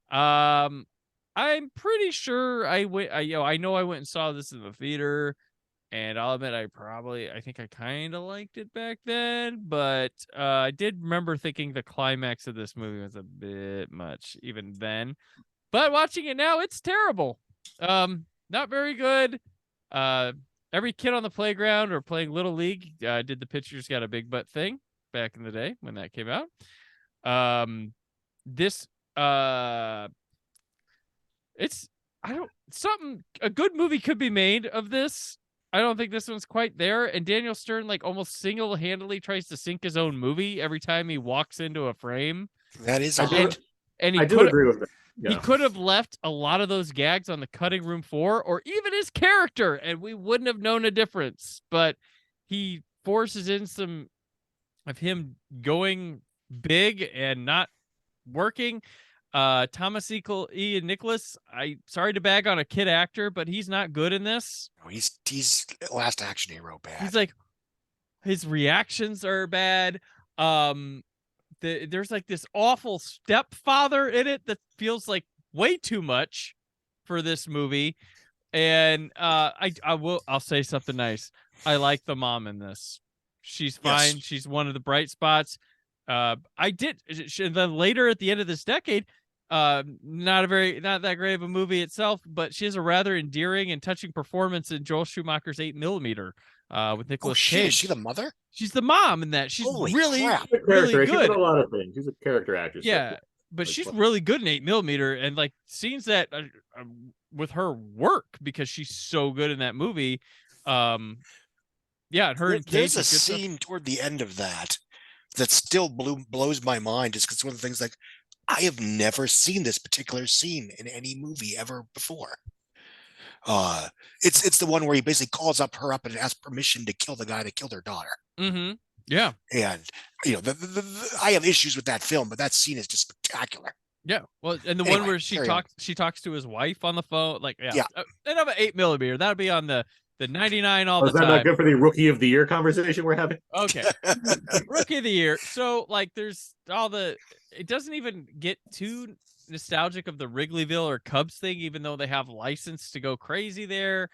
I'm pretty sure I know I went and saw this in the theater, and I'll admit I think I kind of liked it back then, but I did remember thinking the climax of this movie was a bit much even then. But watching it now, it's terrible. Not very good. Every kid on the playground or playing Little League did the pitchers got a big butt thing back in the day when that came out. A good movie could be made of this. I don't think this one's quite there. And Daniel Stern like almost single-handedly tries to sink his own movie every time he walks into a frame. That is I do agree with that. Yeah. He could have left a lot of those gags on the cutting room floor or even his character, and we wouldn't have known a difference. But he forces in some of him going big and not working. Thomas Ian Nicholas, sorry to bag on a kid actor, but he's not good in this. He's Last Action Hero bad. He's like, his reactions are bad. There's like this awful stepfather in it that feels like way too much for this movie. And I'll say something nice. I like the mom in this. She's fine. Yes. She's one of the bright spots. Then later at the end of this decade, not that great of a movie itself, but she has a rather endearing and touching performance in Joel Schumacher's 8mm with Nicolas Cage. Is she the mother? She's the mom in that. She's really good. She's in a lot of things. She's a character actress. Yeah, but she's really good in 8mm, and like scenes that with her work because she's so good in that movie. Yeah, her and Cage. There's a scene toward the end of that still blows my mind, just because one of the things like I have never seen this particular scene in any movie ever before. It's the one where he basically calls her up and asks permission to kill the guy that killed her daughter. Mm-hmm. Yeah, and I have issues with that film, but that scene is just spectacular. Yeah, well, and the one where she talks to his wife on the phone, like and I'm an 8mm. That'll be on the 99 all the time. Is that not good for the Rookie of the Year conversation we're having? Okay, Rookie of the Year. So like, there's it doesn't even get too nostalgic of the Wrigleyville or Cubs thing, even though they have license to go crazy there.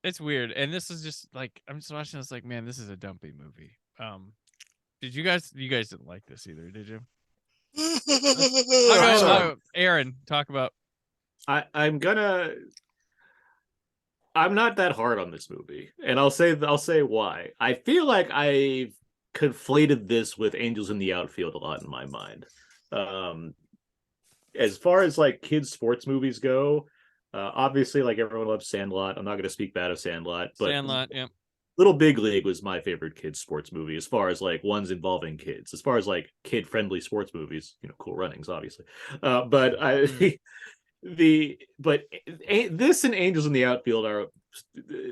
It's weird, and this is just like I'm just watching this like, man, this is a dumpy movie. Did you guys didn't like this either, did you? Aaron, talk about. I'm not that hard on this movie, and I'll say why. I feel like I've conflated this with Angels in the Outfield a lot in my mind. As far as like kids sports movies go, Obviously, like everyone loves Sandlot. I'm not going to speak bad of Sandlot, but Sandlot, yeah. Little Big League was my favorite kids sports movie as far as like ones involving kids. As far as like kid friendly sports movies, Cool Runnings, obviously. But I this and Angels in the Outfield are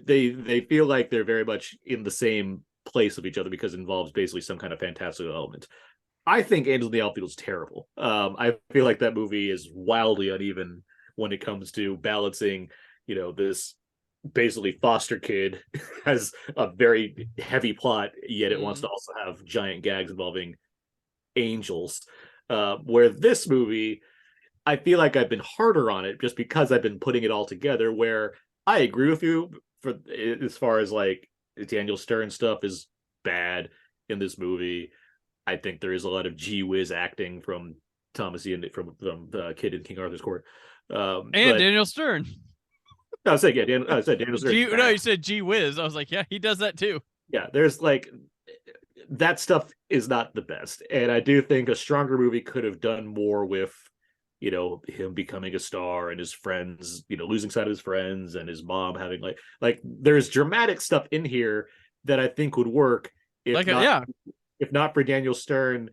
they feel like they're very much in the same place of each other because it involves basically some kind of fantastical element. I think Angels in the Outfield is terrible. I feel like that movie is wildly uneven when it comes to balancing, this basically foster kid has a very heavy plot, yet it wants to also have giant gags involving angels. Where this movie, I feel like I've been harder on it just because I've been putting it all together, where I agree with you for as far as like Daniel Stern stuff is bad in this movie. I think there is a lot of gee whiz acting from Thomas Ian from the kid in King Arthur's Court. And Daniel Stern. No, I said Daniel Stern. You said gee whiz. I was like, yeah, he does that too. Yeah, there's like that stuff is not the best. And I do think a stronger movie could have done more with him becoming a star and his friends, losing sight of his friends and his mom having like there's dramatic stuff in here that I think would work if not for Daniel Stern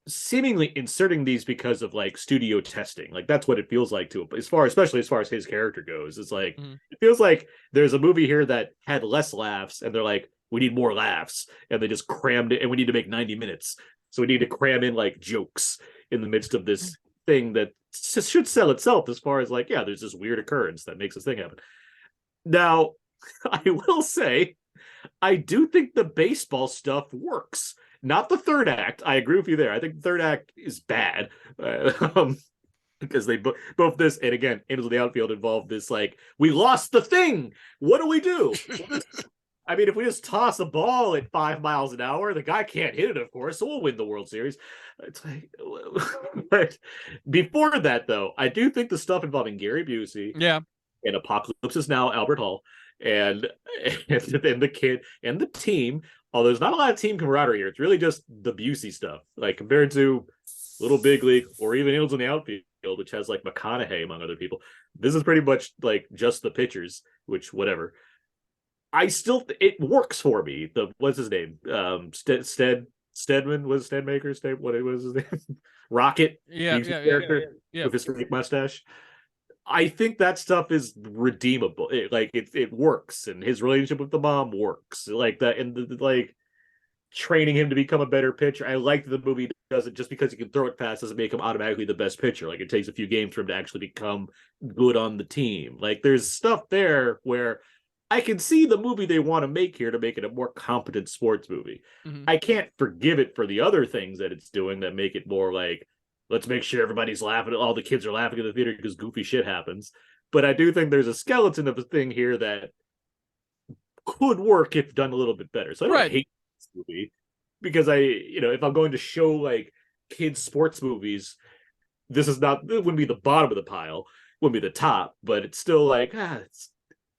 seemingly inserting these because of like studio testing. Like that's what it feels like to him. Especially as far as his character goes. It's like it feels like there's a movie here that had less laughs and they're like, we need more laughs, and they just crammed it, and we need to make 90 minutes. So we need to cram in like jokes in the midst of this thing that should sell itself as far as like, yeah, there's this weird occurrence that makes this thing happen. Now, I will say, I do think the baseball stuff works. Not the third act. I agree with you there. I think the third act is bad. Because they both this and again, Angels of the Outfield involved this like, we lost the thing. What do we do? I mean, if we just toss a ball at 5 miles an hour, the guy can't hit it, of course, so we'll win the World Series. It's like, but before that, though, I do think the stuff involving Gary Busey, and Apocalypse Is Now, Albert Hall, and the kid and the team. Although there's not a lot of team camaraderie here, it's really just the Busey stuff, like compared to Little Big League or even Angels in the Outfield, which has like McConaughey among other people. This is pretty much like just the pitchers, which whatever. I still it works for me. What's his name? Stedman was Stedmaker. What was his name? Rocket. Character with his fake mustache. I think that stuff is redeemable. It works, and his relationship with the mom works like that, and like training him to become a better pitcher. I like that the movie does it just because he can throw it fast doesn't make him automatically the best pitcher. Like it takes a few games for him to actually become good on the team. Like there's stuff there where I can see the movie they want to make here to make it a more competent sports movie. I can't forgive it for the other things that it's doing that make it more like, let's make sure everybody's laughing. All the kids are laughing at the theater because goofy shit happens. But I do think there's a skeleton of a thing here that could work if done a little bit better. So I don't hate this movie because if I'm going to show like kids sports movies, it wouldn't be the bottom of the pile, wouldn't be the top, but it's still like,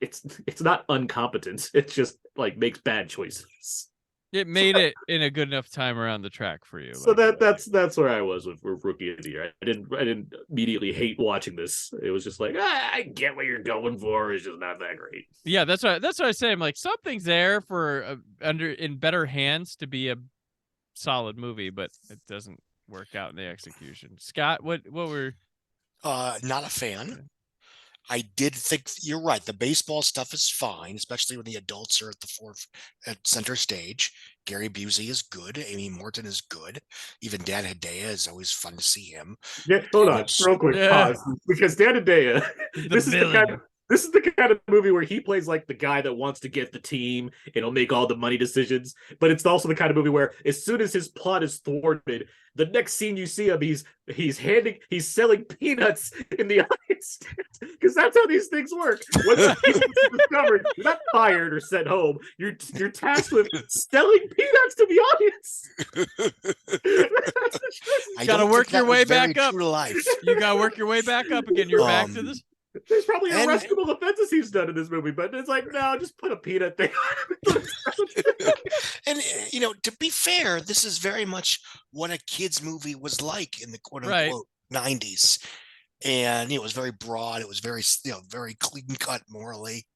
it's not incompetent. It just like makes bad choices. It made it in a good enough time around the track for you. So that's where I was with Rookie of the Year. I didn't immediately hate watching this. It was just like, I get what you're going for. It's just not that great. Yeah, that's what I say. I'm like, something's there for in better hands to be a solid movie, but it doesn't work out in the execution. Scott, what were? Not a fan. I did think you're right. The baseball stuff is fine, especially when the adults are at center stage. Gary Busey is good. Amy Morton is good. Even Dan Hedaya is always fun to see him. Yeah, hold on, real quick pause, because Dan Hedaya, this is the kind of movie where he plays like the guy that wants to get the team and he'll make all the money decisions. But it's also the kind of movie where as soon as his plot is thwarted, the next scene you see him, he's selling peanuts in the audience because that's how these things work. Once the discovered, you're not fired or sent home. You're tasked with selling peanuts to the audience. You gotta work your way back up. You gotta work your way back up again. You're back to this. There's probably arrestable offenses he's done in this movie, but it's like, no, just put a peanut thing on him. And, to be fair, this is very much what a kid's movie was like in the quote-unquote 90s. and it was very broad. It was very, very clean cut morally.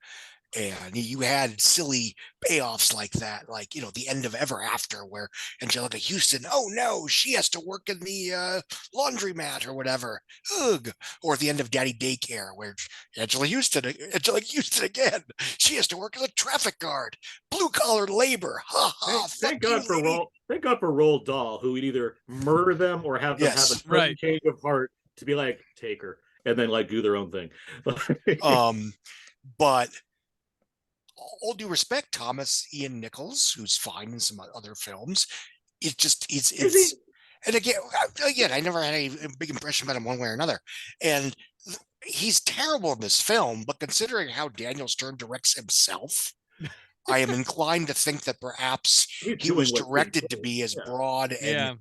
And you had silly payoffs like that, like, the end of Ever After, where Angelica Houston, oh no, she has to work in the laundromat or whatever. Ugh. Or at the end of Daddy Daycare, where Angelica Houston again, she has to work as a traffic guard. Blue collar labor. Ha ha. Thank God for Roald Dahl, who would either murder them or have them have a sudden change of heart to be like, take her, and then like do their own thing. But all due respect, Thomas Ian Nichols, who's fine in some other films, it's and again, I never had a big impression about him one way or another. And he's terrible in this film, but considering how Daniel Stern directs himself, I am inclined to think that perhaps he was directed to be as broad and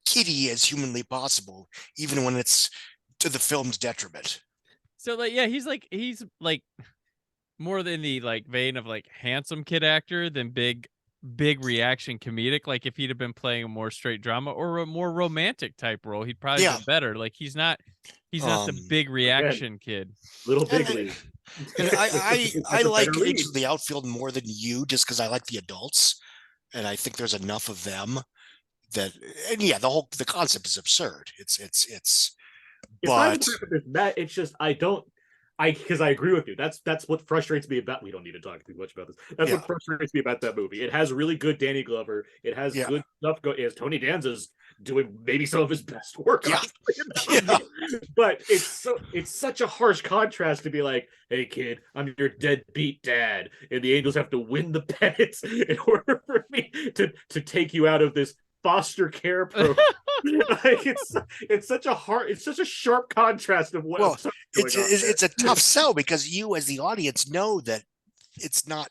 kiddie as humanly possible, even when it's to the film's detriment. So he's like more than the like vein of like handsome kid actor than big reaction comedic. Like if he'd have been playing a more straight drama or a more romantic type role, he'd probably been better. Like he's not the big reaction kid. Little big league. I like Agents of the Outfield more than you, just because I like the adults, and I think there's enough of them that, and the concept is absurd. It's just because I agree with you. That's what frustrates me about. We don't need to talk too much about this. That's what frustrates me about that movie. It has really good Danny Glover. It has good stuff. As Tony Danza's doing maybe some of his best work. But it's such a harsh contrast to be like, hey kid, I'm your deadbeat dad, and the Angels have to win the pennants in order for me to take you out of this foster care program. Like it's such a sharp contrast of what. It's a tough sell because you, as the audience, know that it's not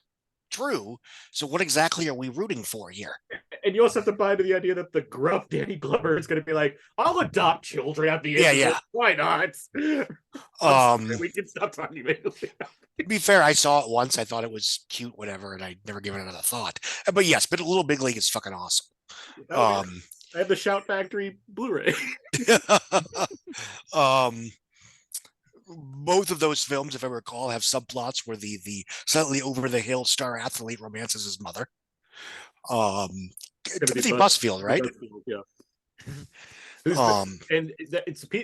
true. So what exactly are we rooting for here? And you also have to buy into the idea that the gruff Danny Glover is going to be like, I'll adopt children at the end. Yeah. Why not? We can stop talking about it. To be fair, I saw it once. I thought it was cute, whatever, and I never given it another thought. But yes, but Little Big League is fucking awesome. I have the Shout Factory Blu-ray. Both of those films, if I recall, have subplots where the slightly over the hill star athlete romances his mother. Timothy Busfield, right?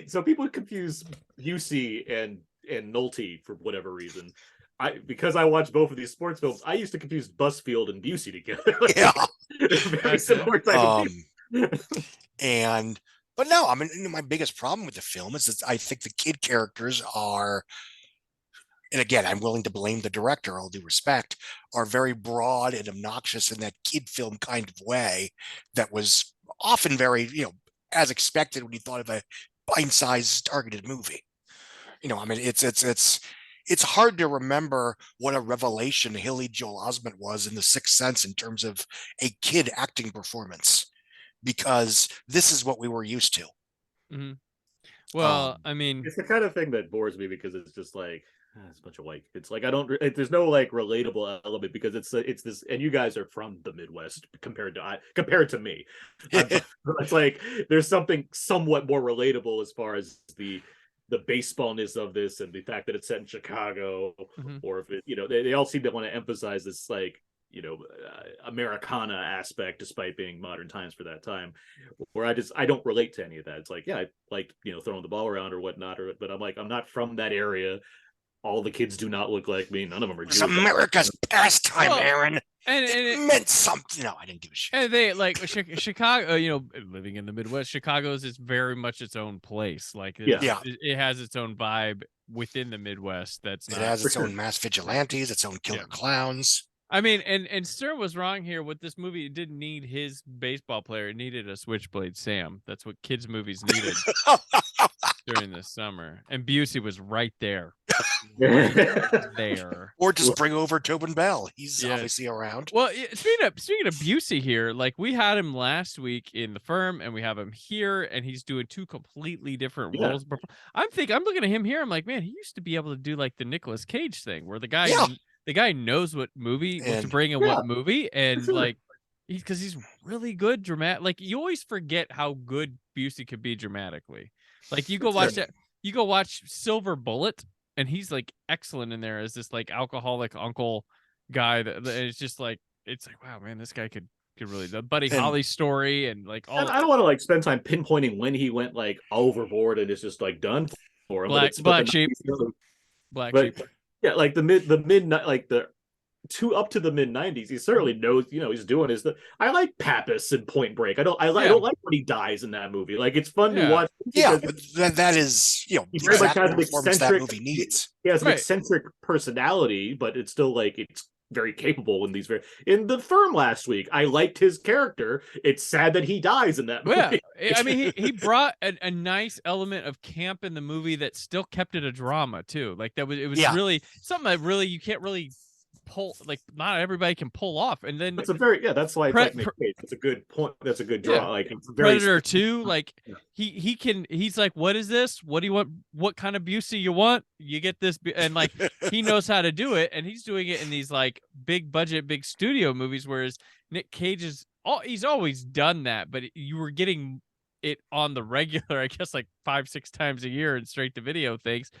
So people confuse Busey and Nolte for whatever reason. Because I watched both of these sports films, I used to confuse Busfield and Busey together. Very similar type of people. But no, I mean, my biggest problem with the film is that I think the kid characters are, and again, I'm willing to blame the director, all due respect, are very broad and obnoxious in that kid film kind of way that was often very, as expected when you thought of a bite-sized targeted movie. I mean, it's hard to remember what a revelation Haley Joel Osment was in The Sixth Sense in terms of a kid acting performance, because this is what we were used to. Mm-hmm. Well, I mean, it's the kind of thing that bores me because it's just like, it's a bunch of white kids. Like there's no like relatable element because it's this, and you guys are from the Midwest compared to me. It's like there's something somewhat more relatable as far as the baseballness of this and the fact that it's set in Chicago, or if it, they all seem to want to emphasize this like, Americana aspect despite being modern times for that time, where I don't relate to any of that. It's like, I like, throwing the ball around or whatnot, but I'm like, I'm not from that area. All the kids do not look like me. None of them are Jewish. It's America's pastime, Aaron. And it meant something. No, I didn't give a shit. And they like Chicago, living in the Midwest, Chicago's is very much its own place. Like it has its own vibe within the Midwest. It has its own mass vigilantes, its own killer clowns. I mean, and Stern was wrong here with this movie. It didn't need his baseball player. It needed a Switchblade Sam. That's what kids' movies needed during this summer. And Busey was right there. Or just bring over Tobin Bell. He's obviously around. Well, speaking of Busey here, like we had him last week in The Firm, and we have him here, and he's doing two completely different roles. I'm looking at him here. I'm like, man, he used to be able to do like the Nicolas Cage thing, where the guy knows what movie to bring in what movie, and like because he's really good dramatic. Like you always forget how good Busey could be dramatically. Like you go watch that. you go watch Silver Bullet, and he's like excellent in there as this like alcoholic uncle guy that it's just like it's like wow man, this guy could really the Buddy Holly story and like all. I don't want to like spend time pinpointing when he went like overboard and it's just like done for him. Black Sheep. Yeah, like the mid like the up to the mid 90s, he certainly knows, he's doing his. I like Pappas and Point Break. I don't like when he dies in that movie. Like it's fun to watch. Yeah, but that is he very much has an eccentric that movie needs. He has an eccentric personality, but it's still like it's very capable in these in The Firm last week. I liked his character. It's sad that he dies in that movie. Yeah, I mean he brought a nice element of camp in the movie that still kept it a drama too. Like it was really something that really you can't really pull, like not everybody can pull off. And then that's that's why it's a good point. That's a good draw. Like it's Predator 2, like he's like, what is this? What do you want? What kind of Busey you want? You get this, and like he knows how to do it, and he's doing it in these like big budget, big studio movies. Whereas Nick Cage he's always done that, but you were getting it on the regular, I guess, like 5-6 times a year in straight to video things.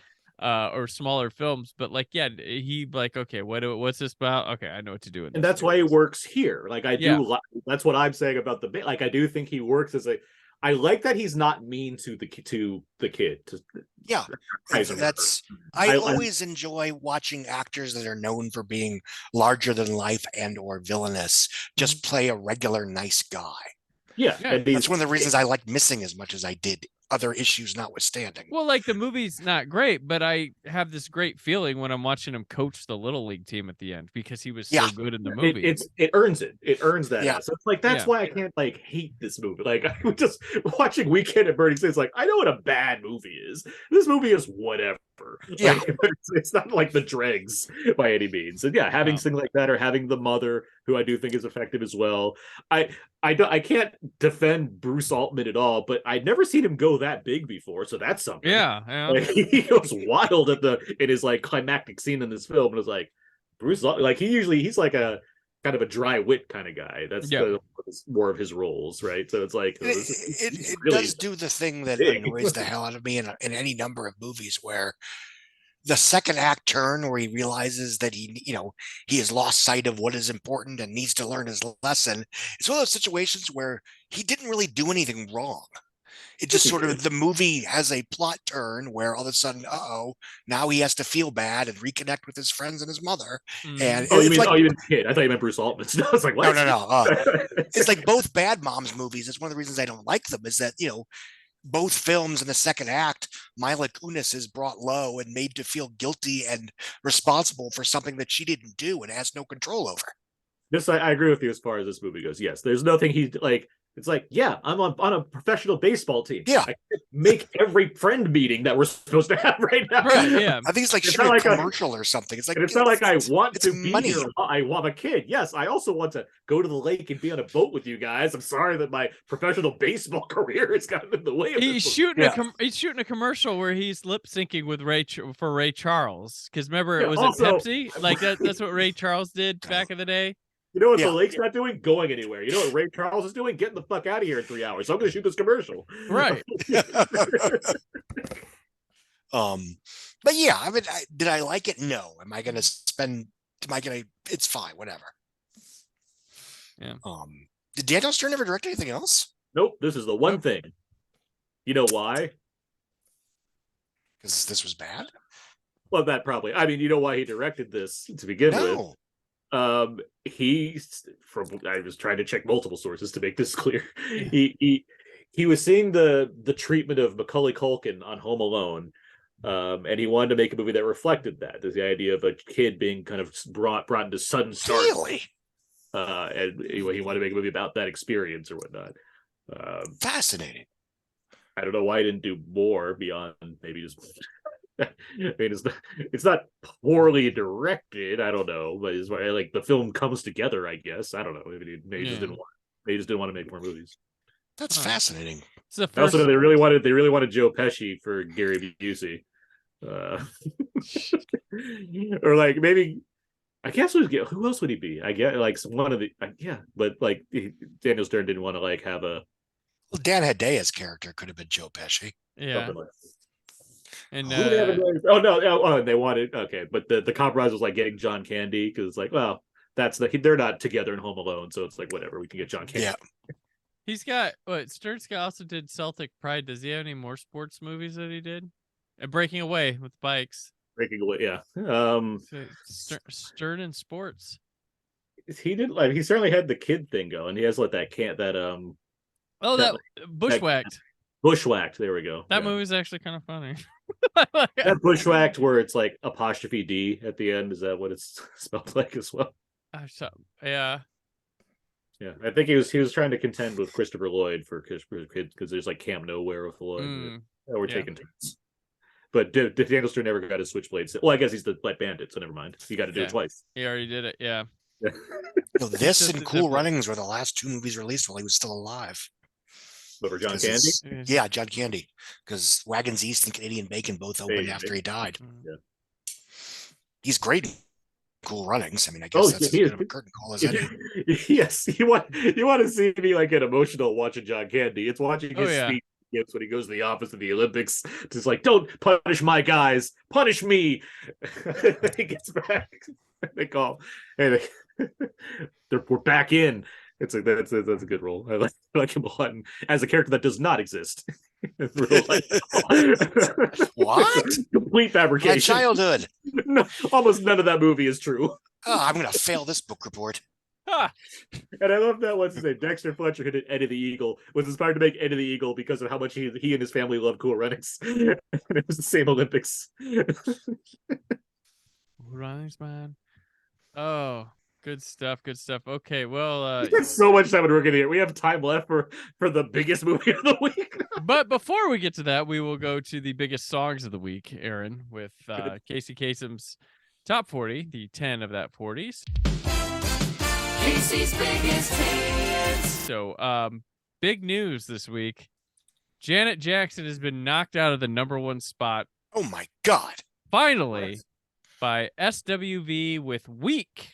Or smaller films, but like he like okay, what's this about? Okay, I know what to do. And that's why he works here. Like I do, that's what I'm saying about the bit. Like I do think he works as I like that he's not mean to the kid. I always enjoy watching actors that are known for being larger than life and or villainous just play a regular nice guy. Yeah, that's one of the reasons I like Missing as much as I did. Other issues notwithstanding. Well, like the movie's not great, but I have this great feeling when I'm watching him coach the little league team at the end because he was so good in the movie. It earns it. It earns that. Yeah. So it's like that's why I can't like hate this movie. Like I was just watching Weekend at Bernie's. It's like I know what a bad movie is. This movie is whatever. Yeah, like, it's not like the dregs by any means. And having things like that, or having the mother, who I do think is effective as well. I can't defend Bruce Altman at all, but I'd never seen him go that big before, so that's something. Yeah. Like, he goes wild in his like climactic scene in this film, and it was like Bruce, like he's like a kind of a dry wit kind of guy. That's more of his roles, right? So it's like it really does do the thing that annoys the hell out of me in any number of movies where the second act turn where he realizes that he has lost sight of what is important and needs to learn his lesson. It's one of those situations where he didn't really do anything wrong. It just sort of, the movie has a plot turn where all of a sudden, now he has to feel bad and reconnect with his friends and his mother. And you mean kid? I thought you meant Bruce Altman. I was like, what? No. It's like both Bad Moms movies. It's one of the reasons I don't like them is that, both films in the second act, Mila Kunis is brought low and made to feel guilty and responsible for something that she didn't do and has no control over. I agree with you as far as this movie goes. Yes, there's nothing he like. It's like, I'm on a professional baseball team. Yeah, I make every friend meeting that we're supposed to have right now. Right, yeah, I think it's like shooting a commercial or something. It's like it's not like I want to be here. I want a kid. Yes, I also want to go to the lake and be on a boat with you guys. I'm sorry that my professional baseball career has gotten in the way of he's shooting a commercial where he's lip syncing with Ray Charles, because remember it was Pepsi. Like that's what Ray Charles did back in the day. You know what the lake's not doing? Going anywhere. You know what Ray Charles is doing? Getting the fuck out of here in 3 hours. So I'm going to shoot this commercial. Right. But yeah, I mean, did I like it? No. It's fine, whatever. Yeah. Did Daniel Stern ever direct anything else? Nope. This is the one thing. You know why? Because this was bad? Well, that probably. I mean, you know why he directed this to begin with? I was trying to check multiple sources to make this clear. He was seeing the treatment of Macaulay Culkin on Home Alone, and he wanted to make a movie that reflected that. There's the idea of a kid being kind of brought into sudden start. Really? And he wanted to make a movie about that experience or whatnot. Fascinating. I don't know why he didn't do more beyond maybe just. I mean, it's not poorly directed. I don't know, but it's like the film comes together. I guess I don't know. Maybe he just didn't want to make more movies. That's fascinating. I also know they really wanted Joe Pesci for Gary Busey, or like maybe I guess who else would he be? I guess like one of the but like Daniel Stern didn't want to like have a. Well, Dan Hedaya's character could have been Joe Pesci. Yeah. And Who do they have in oh no, they wanted but the compromise was like getting John Candy because like, well, they're not together in Home Alone, so it's like whatever, we can get John Candy. Yeah. He's got Sternska also did Celtic Pride. Does he have any more sports movies that he did? And Breaking Away with bikes. Breaking Away, yeah. Stern in sports. He did he certainly had the kid thing going. He has Bushwhacked. Bushwhacked. There we go. That movie's actually kind of funny. That Bushwhacked where it's like apostrophe D at the end. Is that what it's spelled like as well? Yeah. Yeah, I think he was trying to contend with Christopher Lloyd for kids because there's like Camp Nowhere with Lloyd. We're taking turns. But Daniel Stern never got his switchblades. Well, I guess he's the Black Bandit, so never mind. You got to do it twice. He already did it. Yeah. This and Cool Runnings were the last two movies released while he was still alive. But for John Candy? Yeah, John Candy. Because Wagons East and Canadian Bacon both opened after he died. Yeah. He's great in Cool Runnings. I mean, I guess that's as good of a curtain call as any. Yes, you want to see me like get emotional watching John Candy. It's watching his speech when he goes to the office of the Olympics. It's like, don't punish my guys, punish me. He gets back. They call, hey, we're back in. It's like that's a good role. I like him a lot as a character that does not exist in real life. What? Complete fabrication. My childhood. No, almost none of that movie is true. Oh, I'm gonna fail this book report. And I love that what's his name? Dexter Fletcher hit Eddie the Eagle, was inspired to make Eddie the Eagle because of how much he and his family loved Cool Runnings. And it was the same Olympics. Runnings, man. Oh, good stuff. Okay, well, we spent so much time working here. We have time left for the biggest movie of the week. But before we get to that, we will go to the biggest songs of the week, Aaron, with Casey Kasem's Top 40, the 10 of that 40s. Casey's biggest hits. So, big news this week. Janet Jackson has been knocked out of the #1 spot. Oh my God. Finally, by SWV with Weak,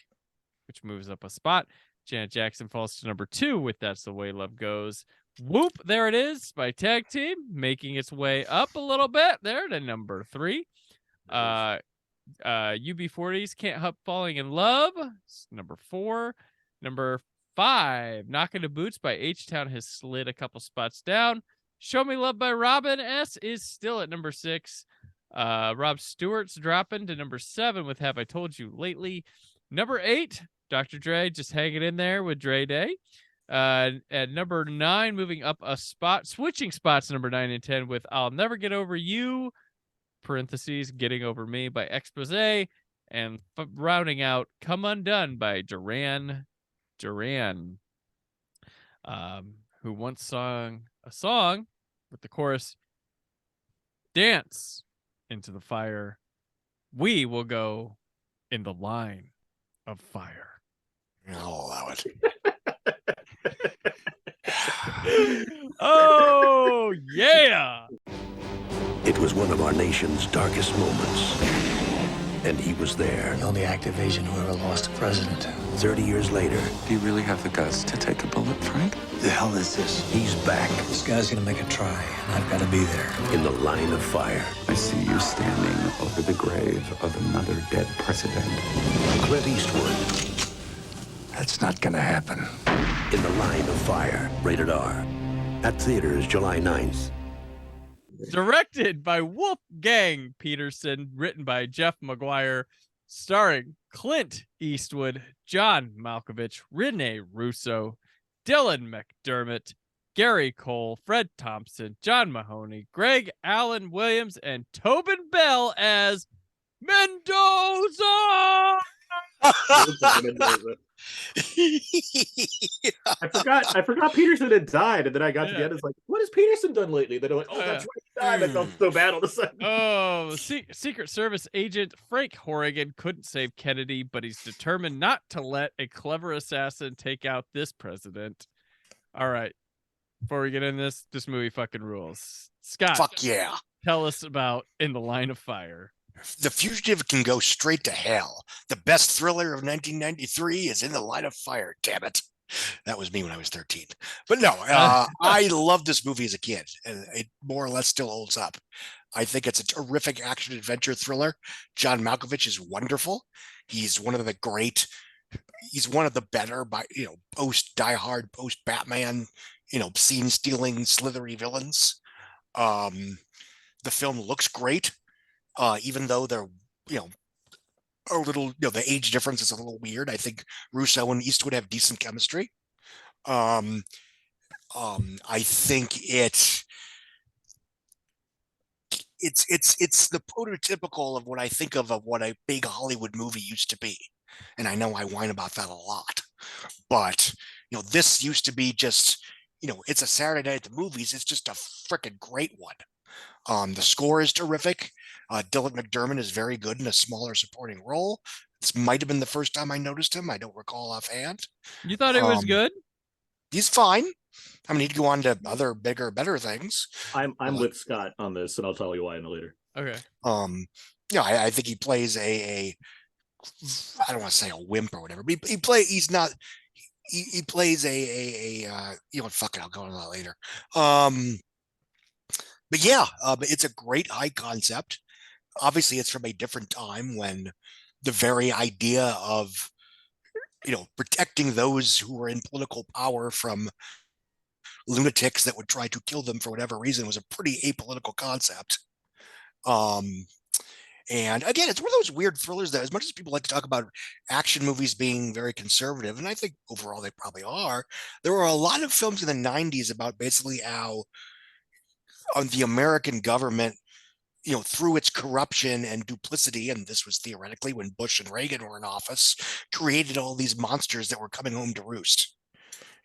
which moves up a spot. Janet Jackson falls to #2 with That's the Way Love Goes. Whoop, there it is by Tag Team, making its way up a little bit there to #3. UB40's Can't Help Falling in Love, #4. #5, Knockin' the Boots by H-Town has slid a couple spots down. Show Me Love by Robin S is still at #6. Rob Stewart's dropping to #7 with Have I Told You Lately. #8, Dr. Dre just hanging in there with Dre Day. At #9, moving up a spot, switching spots, #9 and 10 with I'll Never Get Over You, parentheses, Getting Over Me by Expose, and rounding out Come Undone by Duran, who once sung a song with the chorus, Dance into the Fire. We will go in the line of fire. I'll allow it. Oh, yeah. It was one of our nation's darkest moments. And he was there. The only active agent who ever lost a president. 30 years later. Do you really have the guts to take a bullet, Frank? The hell is this? He's back. This guy's gonna make a try, and I've got to be there. In the line of fire. I see you standing over the grave of another dead president. Clint Eastwood. That's not gonna happen. In the line of fire. Rated R. At theaters July 9th. Directed by Wolfgang Peterson, written by Jeff McGuire, starring Clint Eastwood, John Malkovich, Rene Russo, Dylan McDermott, Gary Cole, Fred Thompson, John Mahoney, Greg Allen Williams, and Tobin Bell as Mendelson. I forgot Peterson had died, and then I got to the end. It's like, what has Peterson done lately? Then I'm like, oh, that's right, he died. I felt so bad all of a sudden. Oh, Secret Service agent Frank Horrigan couldn't save Kennedy, but he's determined not to let a clever assassin take out this president. All right, before we get in this movie fucking rules. Scott, fuck yeah! Tell us about In the Line of Fire. The Fugitive can go straight to hell. The best thriller of 1993 is In the Line of Fire. Damn it. That was me when I was 13. But no, I loved this movie as a kid, and it more or less still holds up. I think it's a terrific action adventure thriller. John Malkovich is wonderful. He's one of the great. He's one of the better, post Die Hard, post Batman, scene stealing, slithery villains. The film looks great, even though they're a little, the age difference is a little weird. I think Russo and Eastwood have decent chemistry. I think it's the prototypical of what I think of what a big Hollywood movie used to be. And I know I whine about that a lot, but this used to be just, it's a Saturday night at the movies. It's just a freaking great one. The score is terrific. Dylan McDermott is very good in a smaller supporting role. This might have been the first time I noticed him. I don't recall offhand. You thought it was good? He's fine. I mean, he'd go on to other bigger, better things. I'm with Scott on this, and I'll tell you why in a later. Okay. I think he plays I don't want to say a wimp or whatever, but he plays fuck it, I'll go on that later. But yeah, it's a great high concept. Obviously, it's from a different time when the very idea of, protecting those who were in political power from lunatics that would try to kill them for whatever reason was a pretty apolitical concept. And again, it's one of those weird thrillers that, as much as people like to talk about action movies being very conservative, and I think overall they probably are, there were a lot of films in the 90s about basically how the American government, through its corruption and duplicity, and this was theoretically when Bush and Reagan were in office, created all these monsters that were coming home to roost.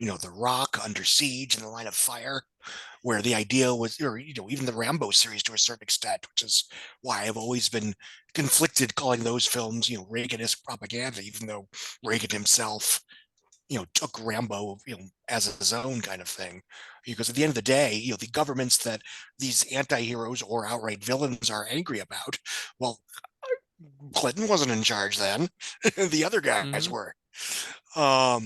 The Rock, Under Siege, and The Line of Fire, where the idea was, or even the Rambo series to a certain extent, which is why I've always been conflicted calling those films, Reaganist propaganda, even though Reagan himself, took Rambo, as his own kind of thing. Because at the end of the day, the governments that these anti-heroes or outright villains are angry about, well, Clinton wasn't in charge then. The other guys were. But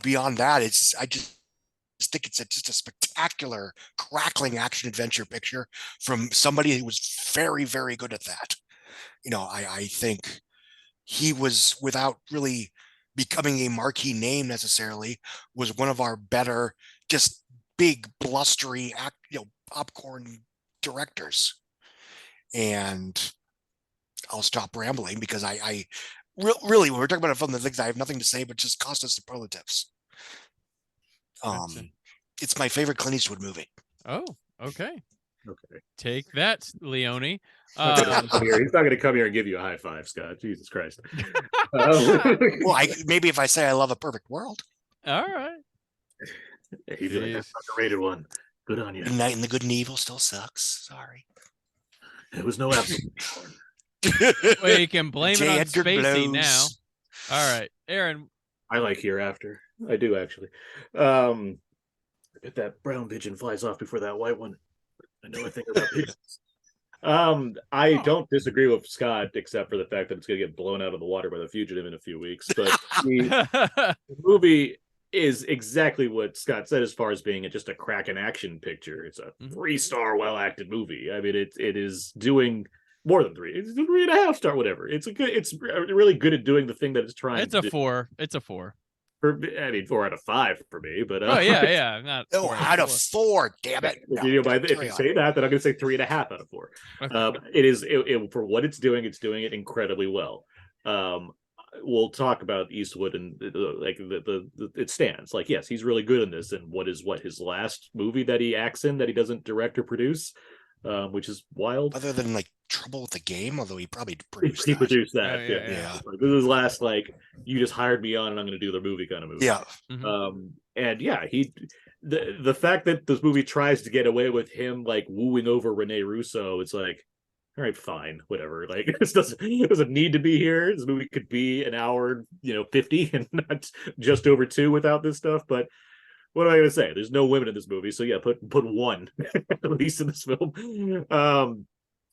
beyond that, I just think it's just a spectacular, crackling action adventure picture from somebody who was very, very good at that. I think he was, without really becoming a marquee name necessarily, was one of our better, just big, blustery, popcorn directors. And I'll stop rambling because I really, when we're talking about a film that thinks I have nothing to say but just cost us superlatives. It's my favorite Clint Eastwood movie. Oh, okay. Okay. Take that, Leone. He's not going to come here and give you a high five, Scott. Jesus Christ. Well, maybe if I say I love A Perfect World. All right. He's an underrated one. Good on you. Good Night and the Good and Evil still sucks. Sorry. It was no absolute. Well, you can blame it on Edgar Spacey blows. now. All right, Aaron. I like Hereafter. I do, actually. If that brown pigeon flies off before that white one, I know I think about pigeons. I don't disagree with Scott, except for the fact that it's going to get blown out of the water by the fugitive in a few weeks. But the movie is exactly what Scott said as far as being just a cracking action picture. It's a 3-star, well-acted movie. I mean, it is doing more than 3. It's 3.5-star, whatever. It's really good at doing the thing that it's trying. It's a 4. It's a 4. 4 out of 5 for me, but oh yeah, not 4 out of 4. Damn it! No, if you say that, then I'm going to say 3.5 out of 4. It is for what it's doing it incredibly well. We'll talk about Eastwood and it stands. Like, yes, he's really good in this. And what his last movie that he acts in that he doesn't direct or produce, which is wild. Other than like Trouble with the Game, although he probably produced he that. produced that. Yeah. Like, this is his last, like, you just hired me on and I'm going to do the movie kind of movie. Yeah. And yeah, the fact that this movie tries to get away with him like wooing over Rene Russo, it's like, all right, fine, whatever. Like, it doesn't need to be here. This movie could be an hour, 50 and not just over 2 without this stuff. But what am I going to say? There's no women in this movie, so yeah, put one at least in this film.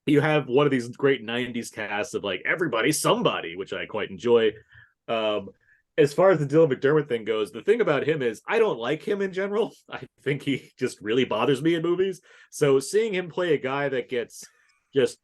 You have one of these great 90s casts of like everybody, somebody, which I quite enjoy. as far as the Dylan McDermott thing goes, the thing about him is I don't like him in general. I think he just really bothers me in movies. So seeing him play a guy that gets just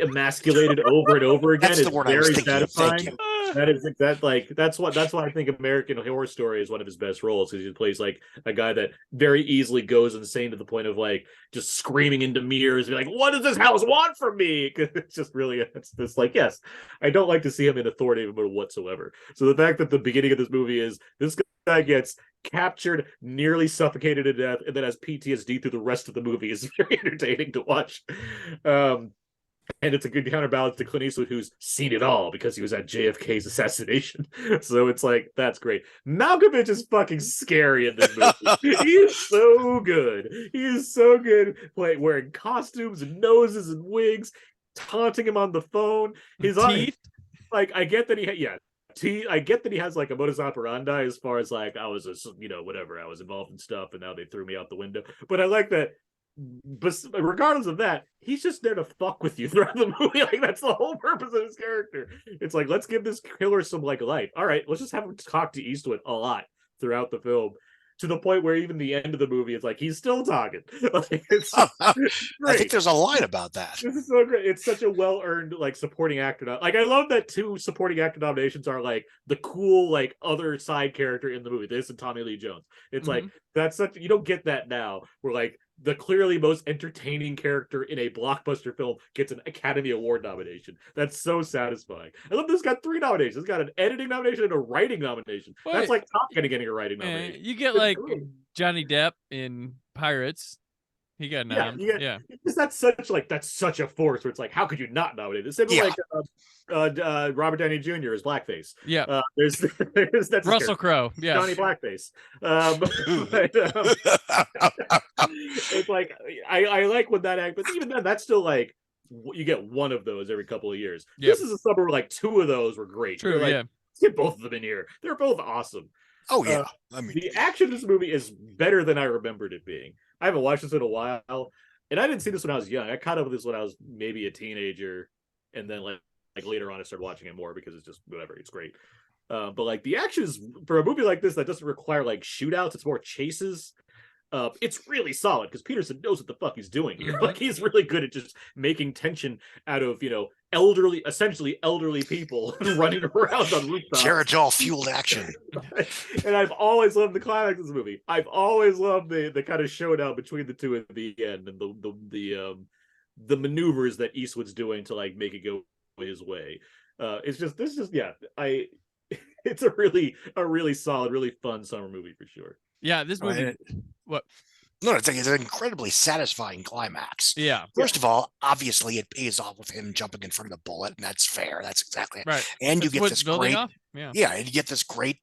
emasculated over and over again is very satisfying. That is that's why I think American Horror Story is one of his best roles, because he plays like a guy that very easily goes insane to the point of like just screaming into mirrors, be like, "What does this house want from me?" It's just really it's like, yes, I don't like to see him in authoritative mode whatsoever. So the fact that the beginning of this movie is this guy gets captured, nearly suffocated to death, and then has PTSD through the rest of the movie is very entertaining to watch. And it's a good counterbalance to Clint Eastwood, who's seen it all because he was at JFK's assassination. So it's like, that's great. Malkovich is fucking scary in this movie. He is so good. He is so good wearing costumes and noses and wigs, taunting him on the phone. His teeth. Like, I get that I get that he has like a modus operandi as far as like, I was whatever, I was involved in stuff and now they threw me out the window. But I like that. But regardless of that, he's just there to fuck with you throughout the movie. Like, that's the whole purpose of his character. It's like, let's give this killer some like life. All right, let's just have him talk to Eastwood a lot throughout the film, to the point where even the end of the movie, it's like he's still talking. Like, it's I think there's a line about that. This is so great. It's such a well-earned like supporting actor. Like, I love that 2 supporting actor nominations are like the cool like other side character in the movie. This and Tommy Lee Jones. It's like, that's such, you don't get that now. We're like, the clearly most entertaining character in a blockbuster film gets an Academy Award nomination. That's so satisfying. I love this got 3 nominations. It's got an editing nomination and a writing nomination. That's like Top Gun getting a writing nomination. You get like Johnny Depp in Pirates. He got nominated. Yeah. Because that's such a force where it's like, how could you not nominate it? Same like Robert Downey Jr. is blackface. Yeah. There's that's Russell Crowe. Yeah. Johnny Blackface. It's like I like when that act, but even then, that's still like you get one of those every couple of years. Yep. This is a summer where like 2 of those were great. True. Like, yeah. Let's get both of them in here. They're both awesome. Oh yeah. I mean, the action in this movie is better than I remembered it being. I haven't watched this in a while, and I didn't see this when I was young. I caught up with this when I was maybe a teenager, and then like later on I started watching it more because it's just whatever. It's great. But like the action is, for a movie like this that doesn't require like shootouts, it's more chases. It's really solid because Peterson knows what the fuck he's doing here. Like, he's really good at just making tension out of essentially elderly people running around on rooftops. Geritol fueled action. And I've always loved the climax of this movie. I've always loved the kind of showdown between the two at the end, and the maneuvers that Eastwood's doing to like make it go his way. It's a really solid, really fun summer movie for sure. Yeah, this movie. What? No, it's an incredibly satisfying climax. Yeah. First of all, obviously, it pays off with him jumping in front of the bullet, and that's fair. That's exactly it. Right. And you get this great, and you get this great,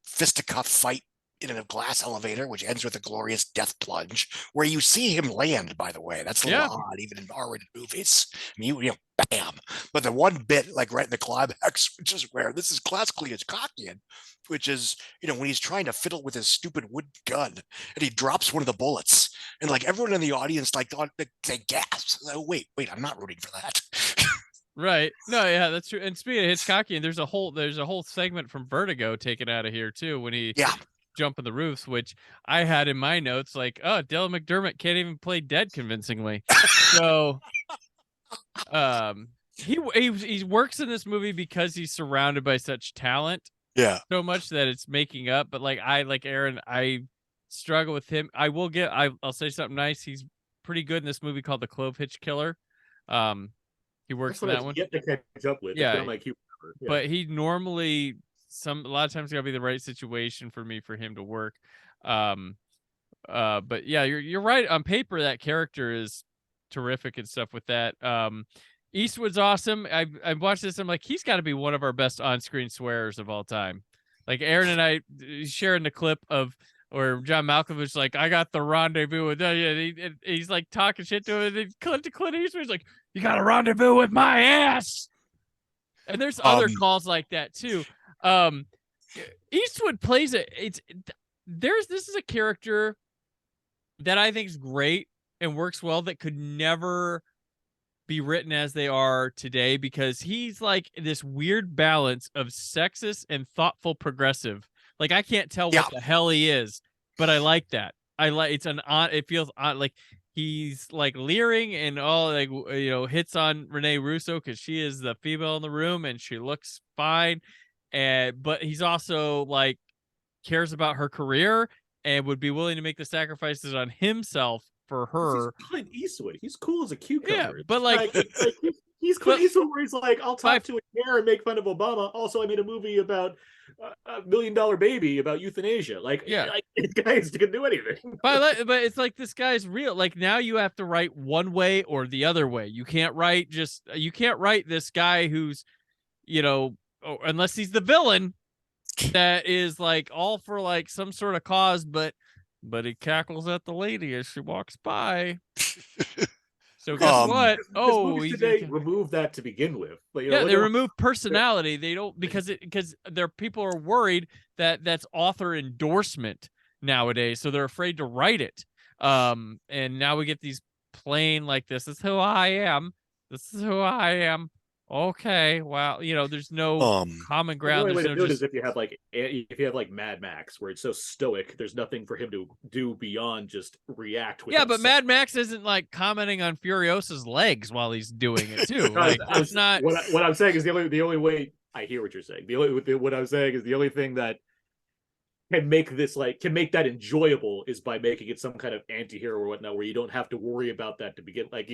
fisticuff fight in a glass elevator, which ends with a glorious death plunge, where you see him land. By the way, that's a little odd, even in R-rated movies. I mean, bam. But the one bit, like right in the climax, which is where this is classically Hitchcockian, which is, when he's trying to fiddle with his stupid wood gun and he drops one of the bullets, and like everyone in the audience like they gasp. Oh, wait, I'm not rooting for that. Right. No, yeah, that's true. And speaking of Hitchcockian, there's a whole segment from Vertigo taken out of here too when he jumping the roofs, which I had in my notes like, oh, Dylan McDermott can't even play dead convincingly. So he works in this movie because he's surrounded by such talent. Yeah. So much that it's making up. But like Aaron, I struggle with him. I'll say something nice. He's pretty good in this movie called The Clove Hitch Killer. He works in that one. Yet to catch up with. Yeah. But he normally a lot of times gotta be the right situation for him to work. But yeah, you're right. On paper, that character is terrific and stuff with that. Eastwood's awesome. I've watched this. I'm like, he's got to be one of our best on-screen swearers of all time. Like Aaron and I sharing the clip of where John Malkovich like, I got the rendezvous with. He's like talking shit to him. And Clint Eastwood's like, you got a rendezvous with my ass. And there's other calls like that too. Eastwood plays it. This is a character that I think is great and works well that could never be written as they are today, because he's like this weird balance of sexist and thoughtful progressive. Like, I can't tell what the hell he is, but I like that. I like, it's an odd, it feels odd, like he's like leering and all, like, you know, hits on Renee Russo because she is the female in the room and she looks fine, and but he's also like cares about her career and would be willing to make the sacrifices on himself for her. He's Clint Eastwood. He's cool as a cucumber. Yeah, but like he's Clint Eastwood, where he's like, I'll talk to a chair and make fun of Obama. Also, I made a movie about $1 Million Baby about euthanasia. Like, this guy's can do anything. But it's like, this guy's real. Like, now you have to write one way or the other way. You can't write this guy who's, you know, unless he's the villain that is like all for like some sort of cause, but he cackles at the lady as she walks by. So guess what? Oh, they remove that to begin with. Like, they remove personality. They don't, because their people are worried that that's author endorsement nowadays, so they're afraid to write it. And now we get these plain, like, this is who I am. This is who I am. Okay, well, you know, there's no common ground. The only way to do it just... is if you have like Mad Max, where it's so stoic, there's nothing for him to do beyond just react. Yeah, but Mad Max isn't like commenting on Furiosa's legs while he's doing it too. Like, it's not. What I'm saying is the only way. I hear what you're saying. What I'm saying is the only thing that can make that enjoyable is by making it some kind of anti-hero or whatnot, where you don't have to worry about that to begin. Like,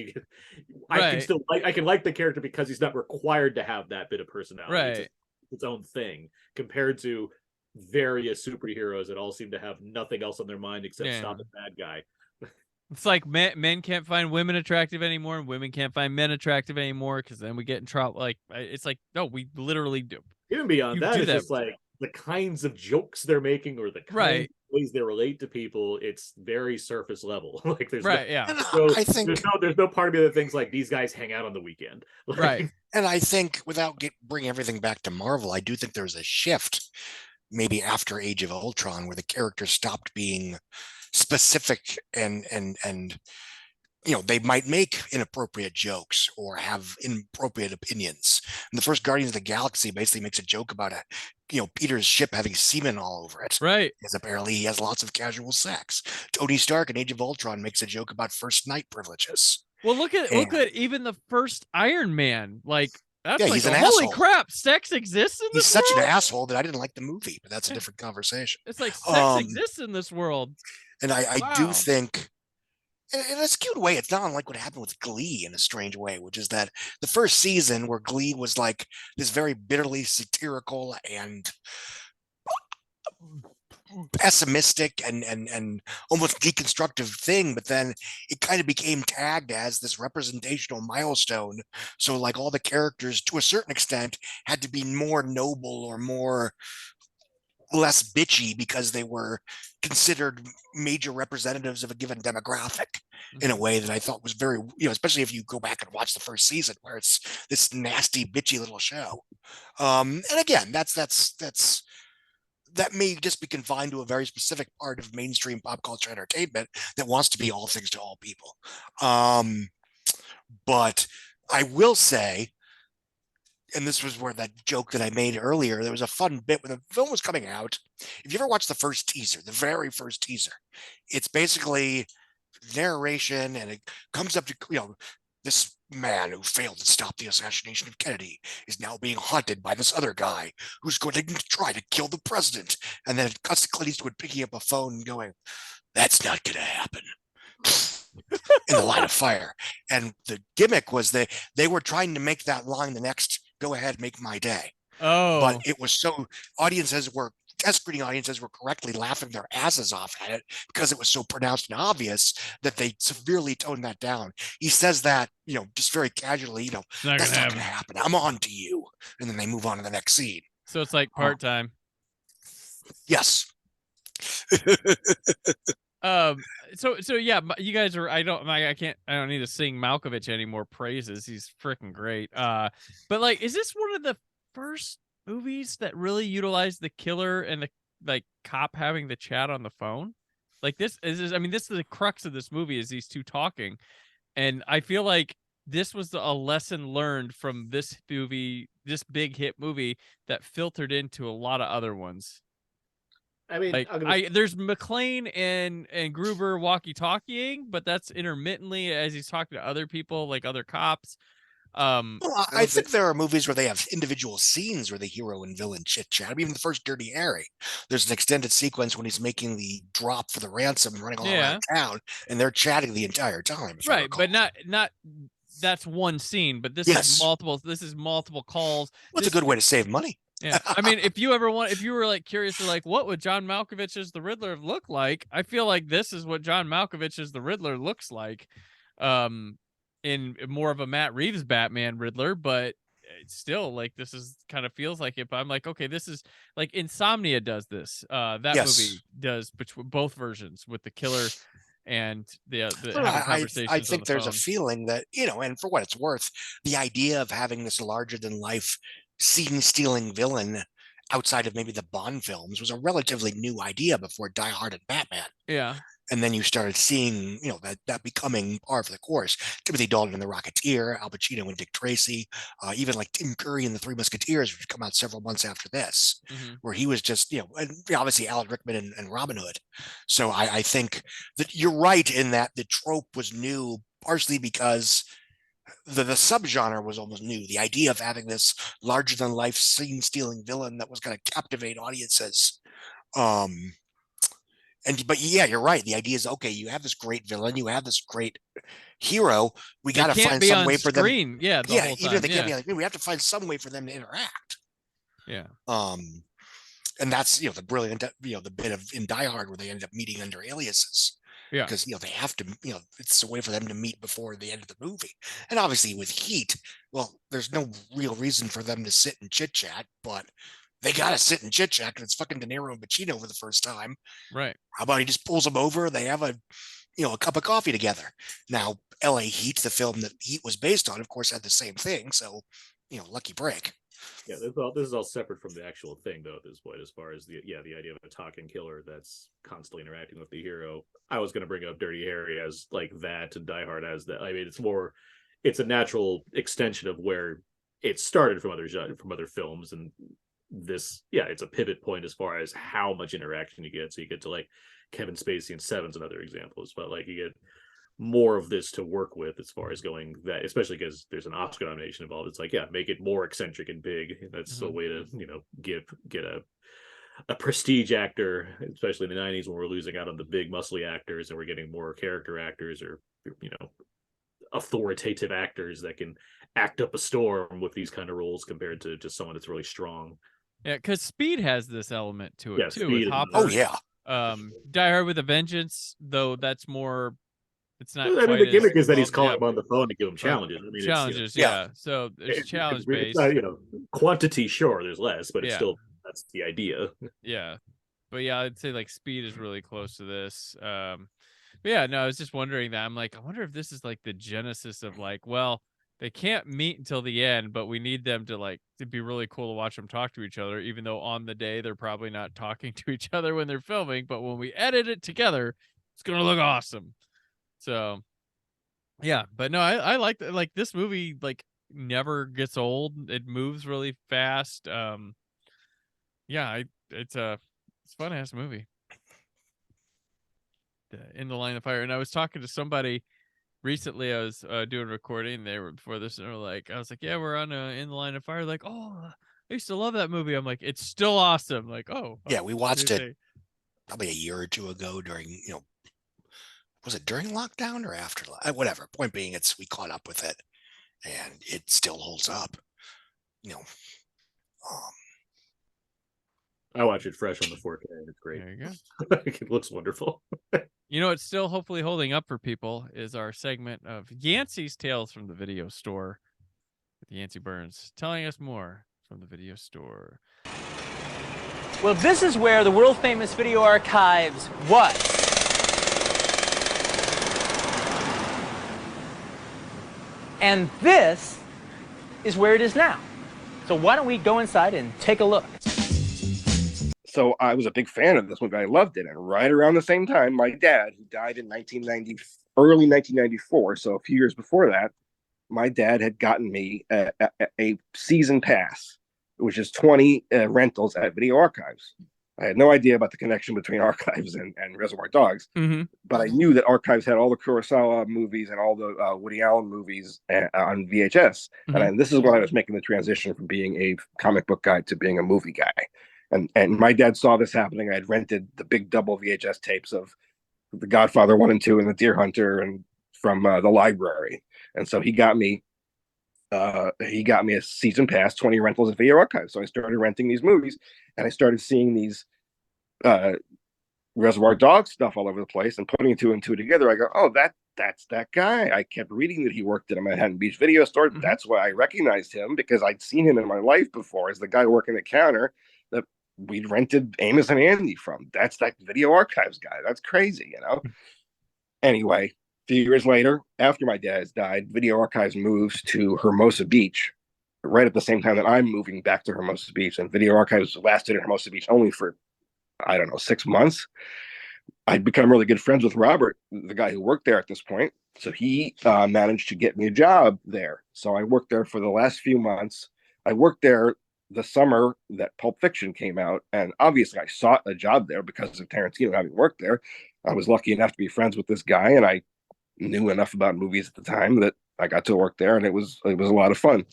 I can like the character because he's not required to have that bit of personality. Right. It's its own thing, compared to various superheroes that all seem to have nothing else on their mind except stop the bad guy. It's like men can't find women attractive anymore, and women can't find men attractive anymore, because then we get in trouble. Like, it's like, no, we literally do. Even beyond that, it's just like the kinds of jokes they're making, or the kinds of ways they relate to people. It's very surface level. Like, there's I think there's no part of me that thinks like these guys hang out on the weekend. Like, right. And I think, without bringing everything back to Marvel, I do think there's a shift, maybe after Age of Ultron, where the characters stopped being specific and you know, they might make inappropriate jokes or have inappropriate opinions. And the first Guardians of the Galaxy basically makes a joke about Peter's ship having semen all over it. Right. Because apparently he has lots of casual sex. Tony Stark in Age of Ultron makes a joke about first night privileges. Well, look at even the first Iron Man. Like, that's he's an holy asshole. Crap, sex exists in this He's such world? an asshole that I didn't like the movie, but that's a different conversation. It's like, sex exists in this world. And I do think, in a skewed way, it's not unlike what happened with Glee in a strange way, which is that the first season, where Glee was like this very bitterly satirical and pessimistic and almost deconstructive thing, but then it kind of became tagged as this representational milestone. So like all the characters, to a certain extent, had to be more noble or less bitchy because they were considered major representatives of a given demographic in a way that I thought was very, especially if you go back and watch the first season, where it's this nasty, bitchy little show. And again, that may just be confined to a very specific part of mainstream pop culture entertainment that wants to be all things to all people. But I will say, and this was where that joke that I made earlier, there was a fun bit when the film was coming out. If you ever watched the first teaser, the very first teaser, it's basically narration, and it comes up to, this man who failed to stop the assassination of Kennedy is now being haunted by this other guy who's going to try to kill the president. And then it cuts to Clint Eastwood picking up a phone and going, "That's not going to happen." In the line of fire. And the gimmick was they were trying to make that line the next "Go ahead, make my day." Oh. But it was so test screening audiences were correctly laughing their asses off at it because it was so pronounced and obvious that they severely toned that down. He says that, just very casually, "That's not going to happen. I'm on to you." And then they move on to the next scene. So it's like part-time. Yes. So yeah, you guys are, I don't need to sing Malkovich any more praises. He's freaking great. But like, is this one of the first movies that really utilized the killer and the cop having the chat on the phone? Like, this is the crux of this movie, is these two talking. And I feel like this was a lesson learned from this movie, this big hit movie that filtered into a lot of other ones. I mean, like there's McClane and Gruber walkie-talkieing, but that's intermittently as he's talking to other people, like other cops. Well, I think there are movies where they have individual scenes where the hero and villain chit chat. I mean, even the first Dirty Harry, there's an extended sequence when he's making the drop for the ransom, running all around town, and they're chatting the entire time. Right, but not that's one scene, but this is multiple. This is multiple calls. Well, it's a good way to save money. Yeah, I mean, if you were like curious to like, what would John Malkovich's The Riddler look like? I feel like this is what John Malkovich's The Riddler looks like, in more of a Matt Reeves Batman Riddler, but it's still like this is kind of feels like it. But I'm like, okay, this is like Insomnia does this. That movie does between both versions with the killer and the having conversations. I think on the there's phone. a feeling that, and for what it's worth, the idea of having this larger than life scene stealing villain outside of maybe the Bond films was a relatively new idea before Die Hard and Batman. Yeah. And then you started seeing, that becoming par for the course. Timothy Dalton and The Rocketeer, Al Pacino and Dick Tracy, even like Tim Curry and The Three Musketeers, which come out several months after this, where he was just, and obviously Alan Rickman and Robin Hood. So I think that you're right in that the trope was new, partially because the subgenre was almost new. The idea of having this larger than life scene stealing villain that was going to captivate audiences. But yeah, you're right. The idea is, okay, you have this great villain, you have this great hero. We got to find some way for them. Yeah, even if they can't be on screen, we have to find some way for them to interact. Yeah. And that's the brilliant the bit of in Die Hard where they end up meeting under aliases. Yeah, because they have to, it's a way for them to meet before the end of the movie. And obviously with Heat, well, there's no real reason for them to sit and chit chat, but they got to sit and chit chat because it's fucking De Niro and Pacino for the first time. Right. How about he just pulls them over? They have a cup of coffee together. Now, L.A. Heat, the film that Heat was based on, of course, had the same thing. So, lucky break. Yeah, this is all separate from the actual thing, though, at this point, as far as the idea of a talking killer that's constantly interacting with the hero. I was going to bring up Dirty Harry as like that and Die Hard as that. I mean, it's a natural extension of where it started from other films, and this, it's a pivot point as far as how much interaction you get. So you get to like Kevin Spacey and Seven's and other examples, but like you get more of this to work with as far as going that, especially because there's an Oscar nomination involved. It's like, make it more eccentric and big. That's a way to, get a prestige actor, especially in the 90s when we're losing out on the big muscly actors and we're getting more character actors or, authoritative actors that can act up a storm with these kind of roles compared to just someone that's really strong. Yeah, because Speed has this element to it too. With Hopper. Oh yeah. Die Hard with a Vengeance, though that's more. It's not. I mean, the gimmick is that he's calling him on the phone to give him challenges. I mean, challenges, So it's challenge based. Quantity, sure, there's less, but it's still that's the idea. Yeah, but yeah, I'd say like Speed is really close to this. But yeah, no, I was just wondering that. I'm like, I wonder if this is like the genesis of like, well, they can't meet until the end, but we need them to be really cool to watch them talk to each other, even though on the day they're probably not talking to each other when they're filming. But when we edit it together, it's gonna look awesome. So, yeah, but no, I like this movie. Like, never gets old. It moves really fast. It's a fun ass movie. In the Line of Fire, and I was talking to somebody recently. I was doing recording. They were before this, and I was like, yeah, we're on In the Line of Fire. Like, oh, I used to love that movie. I'm like, it's still awesome. Like, oh, yeah, we watched it probably a year or two ago during was it during lockdown or after? Whatever. Point being, we caught up with it, and it still holds up. I watch it fresh on the 4K. It's great. There you go. It looks wonderful. It's still hopefully holding up for people is our segment of Yancy's Tales from the Video Store with Yancy Berns, telling us more from the video store. Well, this is where the world-famous video archives was. And this is where it is now. So why don't we go inside and take a look? So I was a big fan of this movie. I loved it. And right around the same time, my dad, who died in early 1994, so a few years before that, my dad had gotten me a season pass, which is 20 rentals at Video Archives. I had no idea about the connection between Archives and Reservoir Dogs, but I knew that Archives had all the Kurosawa movies and all the Woody Allen movies on VHS. And this is when I was making the transition from being a comic book guy to being a movie guy. And my dad saw this happening. I had rented the big double VHS tapes of The Godfather 1 and 2 and The Deer Hunter and from the library. And so he got me a season pass, 20 rentals at Video Archives. So I started renting these movies, and I started seeing these Reservoir Dogs stuff all over the place, and putting two and two together. I go, oh, that's that guy. I kept reading that he worked at a Manhattan Beach video store. That's why I recognized him, because I'd seen him in my life before as the guy working the counter that we'd rented Amos and Andy from. That's that Video Archives guy. That's crazy, you know? Anyway, a few years later, after my dad's died, Video Archives moves to Hermosa Beach right at the same time that I'm moving back to Hermosa Beach. And Video Archives lasted in Hermosa Beach only for, I don't know, 6 months. I'd become really good friends with Robert, the guy who worked there at this point. So he managed to get me a job there. So I worked there for the last few months. I worked there the summer that Pulp Fiction came out, and obviously I sought a job there because of Tarantino having worked there. I was lucky enough to be friends with this guy, and I knew enough about movies at the time that I got to work there, and it was a lot of fun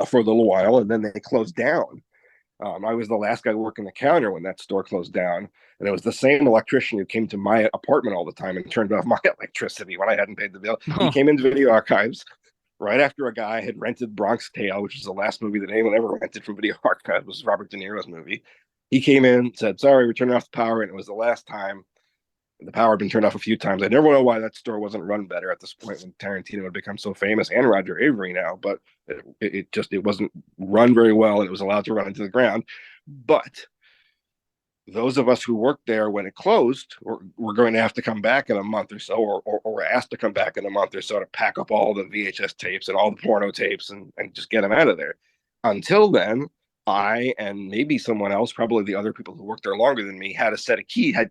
for a little while. And then they closed down. I was the last guy working the counter when that store closed down, and it was the same electrician who came to my apartment all the time and turned off my electricity when I hadn't paid the bill. He came into Video Archives right after a guy had rented Bronx Tale, which is the last movie that anyone ever rented from Video Archives. It was Robert De Niro's movie. He came in, said, sorry, we're turning off the power, and it was the last time. The power had been turned off a few times. I never know why that store wasn't run better at this point when Tarantino had become so famous, and Roger Avery now, but it wasn't run very well, and it was allowed to run into the ground. But those of us who worked there when it closed were going to have to come back in a month or so, or were asked to come back in a month or so to pack up all the VHS tapes and all the porno tapes and just get them out of there. Until then, I and maybe someone else, probably the other people who worked there longer than me, had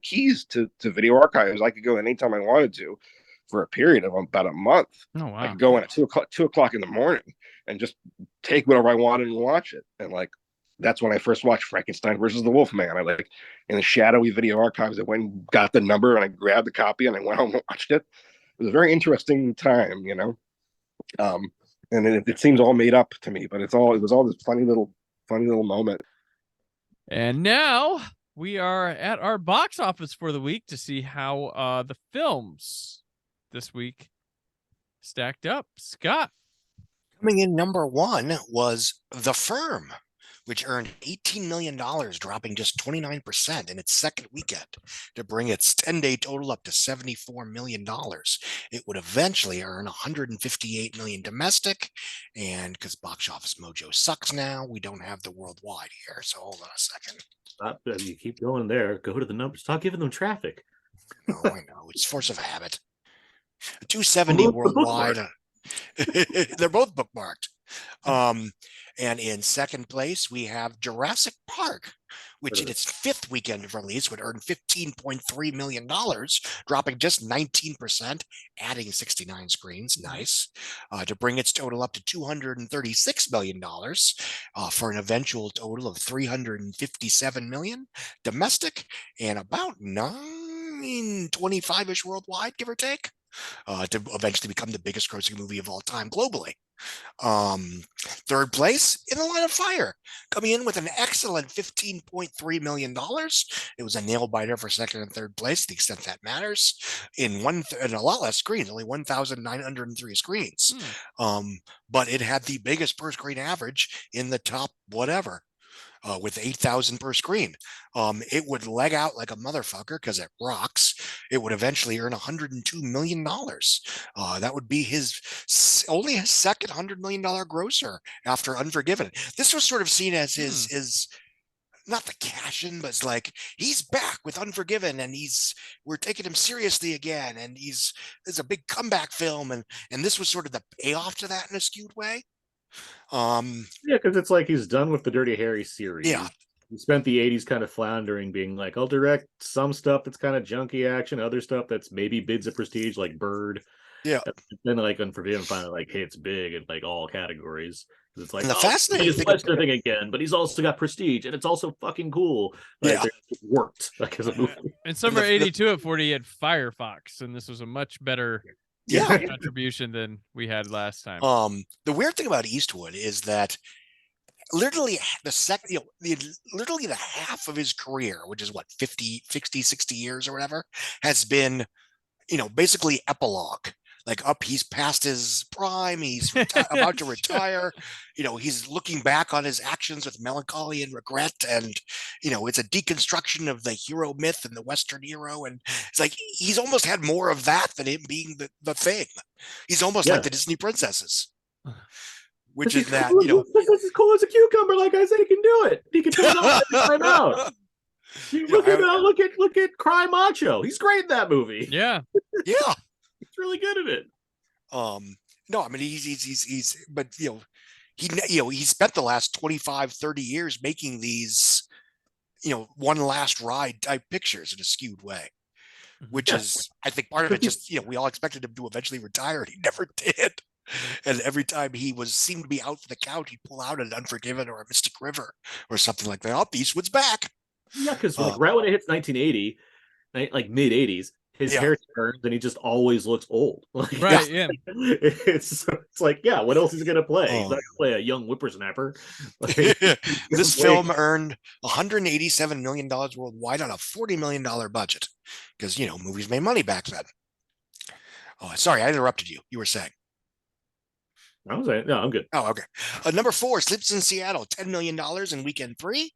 keys to Video Archives. I could go anytime I wanted to for a period of about a month. Oh, wow. I could go in at 2 o'clock in the morning and just take whatever I wanted and watch it. And that's when I first watched Frankenstein versus the Wolfman. I in the shadowy Video Archives, I went and got the number and I grabbed the copy and I went home and watched it. It was a very interesting time, you know. And it seems all made up to me, but it was all this funny little moment. And now we are at our box office for the week to see how the films this week stacked up. Scott. Coming in number one was The Firm, which earned $18 million, dropping just 29% in its second weekend to bring its 10-day total up to $74 million. It would eventually earn $158 million domestic, and because Box Office Mojo sucks now, we don't have the worldwide here, so hold on a second. You keep going there. Go to the numbers. Stop giving them traffic. Oh, I know. It's force of habit. 270 worldwide. They're both bookmarked. And in second place, we have Jurassic Park, which in its fifth weekend of release would earn $15.3 million, dropping just 19%, adding 69 screens, nice, to bring its total up to $236 million, for an eventual total of $357 million domestic and about 925-ish worldwide, give or take, to eventually become the biggest grossing movie of all time globally. Third place, In the Line of Fire, coming in with an excellent $15.3 million. It was a nail biter for second and third place, to the extent that matters, in a lot less screens, only 1,903 screens. But it had the biggest per screen average in the top whatever. With 8,000 per screen. It would leg out like a motherfucker because it rocks. It would eventually earn $102 million. That would be only his second $100 million grosser after Unforgiven. This was sort of seen as his not the cash in, but it's like he's back with Unforgiven, and we're taking him seriously again, and it's a big comeback film, and this was sort of the payoff to that in a skewed way. Because it's like he's done with the Dirty Harry series. Yeah, he spent the 80s kind of floundering, being like, I'll direct some stuff that's kind of junky action, other stuff that's maybe bids of prestige, like Bird, Yeah. Then like Unforgiven finally like hits big in like all categories. It's like, And the fascinating he's thing Western thing again, but he's also got prestige, and it's also fucking cool. Like, Yeah. it worked like as a movie. In summer '82 at 40, he had Firefox, and this was a much better contribution than we had last time. The weird thing about Eastwood is that literally literally the half of his career, which is what 50, 60 years or whatever, has been, basically epilogue. Like he's past his prime, he's about to retire. He's looking back on his actions with melancholy and regret, and it's a deconstruction of the hero myth and the Western hero. And it's like he's almost had more of that than him being the thing. He's almost like the Disney princesses. Which is that, This is cool as a cucumber. Like I said, he can do it. He can turn it off every time out. Look at Cry Macho. He's great in that movie. Yeah. Yeah. He's really good at it. No, I mean he's but he spent the last 25, 30 years making these, one last ride type pictures in a skewed way. Which is, I think, part of it just, we all expected him to eventually retire, and he never did. And every time he seemed to be out for the count, he'd pull out an Unforgiven or a Mystic River or something like that. Oh, Eastwood's back. Yeah, because right when it hits 1980, like mid 80s, his hair turns and he just always looks old. Like, right? Yeah. It's like, yeah. What else is he gonna play? He's not gonna play a young whippersnapper. Like, this film earned $187 million worldwide on a $40 million budget, because movies made money back then. Oh, sorry, I interrupted you. You were saying. I was saying, no, I'm good. Oh, okay. Number 4, Sleeps in Seattle, $10 million in weekend 3.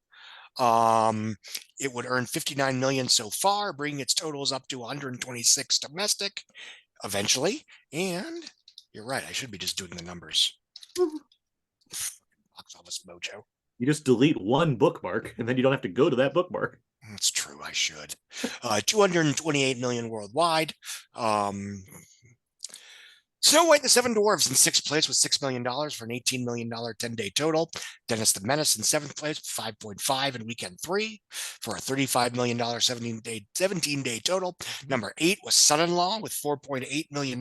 It would earn $59 million so far, bringing its totals up to 126 domestic eventually. And you're right, I should be just doing the numbers. Box office mojo. You just delete one bookmark, and then you don't have to go to that bookmark. That's true. I should. 228 million worldwide. Snow White and the Seven Dwarfs in 6th place with $6 million for an $18 million 10-day total. Dennis the Menace in 7th place with 5.5 in weekend 3 for a $35 million 17-day total. Number 8 was Son-in-Law with $4.8 million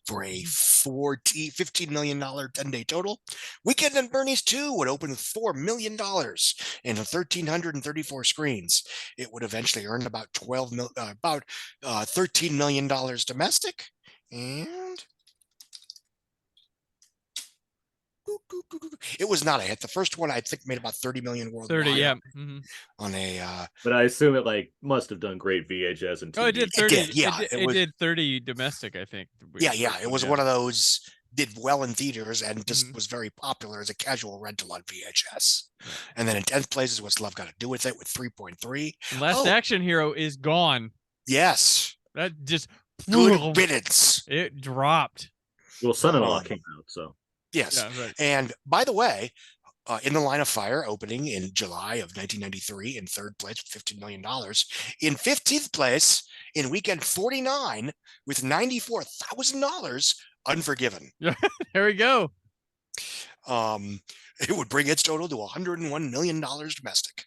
for a $15 million 10-day total. Weekend and Bernie's 2 would open with $4 million in 1,334 screens. It would eventually earn about $13 million domestic. And it was not a hit. The first one, I think, made about 30 million worldwide. 30, yeah. On a but I assume it must have done great VHS and TV. Oh, it did 30. It did, yeah. It did 30 domestic, I think. Yeah. It was one of those, did well in theaters and just was very popular as a casual rental on VHS. And then in 10th place is What's Love Got to Do with It with 3.3. Last Action Hero is gone. Yes. That just good riddance. It dropped. Well, Son-in-Law came out, so. Yes. Yeah, right. And by the way, In the Line of Fire opening in July of 1993 in 3rd place with $15 million. In 15th place in weekend 49 with $94,000, Unforgiven. There we go. It would bring its total to $101 million domestic.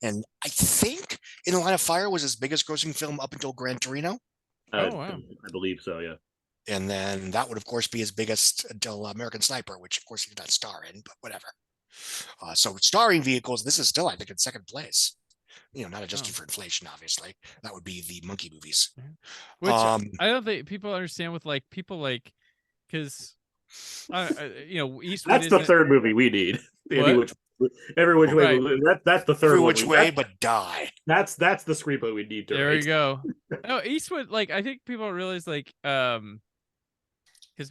And I think In the Line of Fire was his biggest grossing film up until Gran Torino. Oh, wow. I believe so, yeah. And then that would, of course, be his biggest until American Sniper, which, of course, he did not star in, but whatever. So starring vehicles, this is still, I think, in 2nd place. Not adjusted for inflation, obviously. That would be the Monkey movies. Which I don't think people understand with people because Eastwood. That's the 3rd movie we need. Every which way. Right. That's the 3rd. Every which way, but die. That's the screenplay we need to. There write. you go. No, Eastwood. I think people don't realize because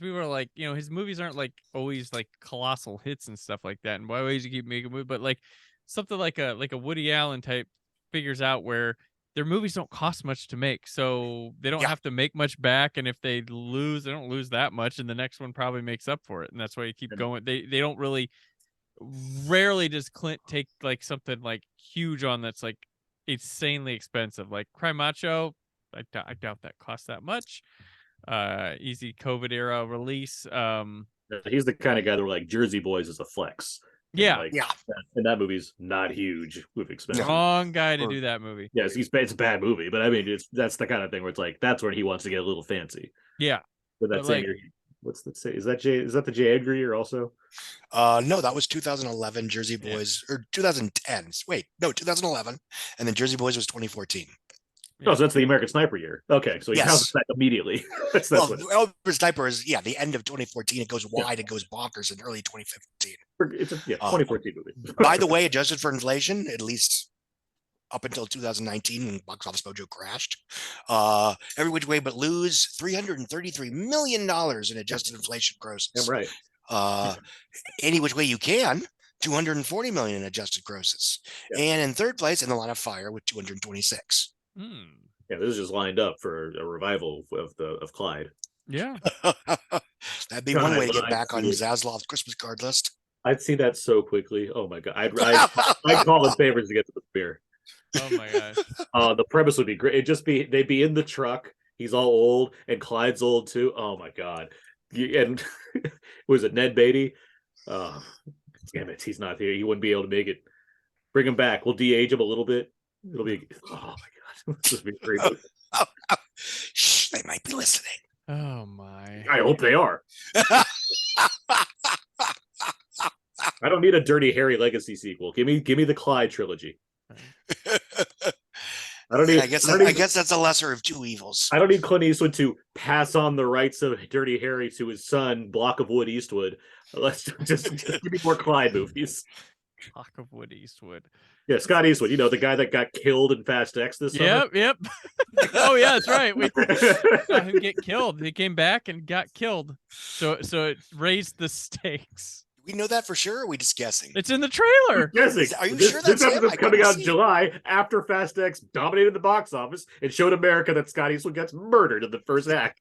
we were his movies aren't always colossal hits and stuff like that. And why would you keep making movies? But something like a Woody Allen type figures out where their movies don't cost much to make, so they don't have to make much back. And if they lose, they don't lose that much, and the next one probably makes up for it. And that's why you keep going. They don't really. Rarely does Clint take something huge on that's insanely expensive. Like Cry Macho, I doubt that costs that much. Easy COVID era release. He's the kind of guy that Jersey Boys is a flex. Yeah. And, and that movie's not huge with expense. Wrong guy to do that movie. Yes, it's a bad movie, but I mean, that's the kind of thing where it's like that's where he wants to get a little fancy. Yeah. With that same year, what's that say? Is that the J. Edgar year also? No, that was 2011 Jersey Boys or 2010. Wait, no, 2011, and then Jersey Boys was 2014. Oh, so that's the American Sniper year. Okay, so he counts that immediately. that's well, American Sniper is the end of 2014. It goes wide, it goes bonkers in early 2015. It's a 2014 movie. By the way, adjusted for inflation, at least up until 2019 when Box Office Mojo crashed, Every Which Way But Lose, $333 million in adjusted inflation grosses. Right. Any Which Way You Can, $240 million in adjusted grosses, and in third place in The Line of Fire with 226. Yeah, this is just lined up for a revival of Clyde. Yeah, that'd be one way to get back on Zaslav's Christmas card list. I'd see that so quickly. Oh my god, I'd call in favors to get to the beer. Oh my gosh. The premise would be great. It'd just be they'd be in the truck. He's all old, and Clyde's old too. Oh my god. And was it Ned Beatty? Damn it, he's not here. He wouldn't be able to make it. Bring him back. We'll de-age him a little bit. It'll be. Oh my god. This would be great. Shh, they might be listening. Oh my. I hope they are. I don't need a Dirty Harry Legacy sequel. Give me the Clyde trilogy. I don't need. I guess that's a lesser of two evils. I don't need Clint Eastwood to pass on the rights of Dirty Harry to his son, Block of Wood Eastwood. Let's just give me more Clyde movies. Block of Wood Eastwood. Yeah, Scott Eastwood, the guy that got killed in Fast X this summer. Yep. Oh yeah, that's right. We saw him get killed. He came back and got killed. So it raised the stakes. We know that for sure, or are we just guessing? It's in the trailer. Guessing. Are you sure that's this episode's coming out in July after Fast X dominated the box office and showed America that Scott Eastwood gets murdered in the first act.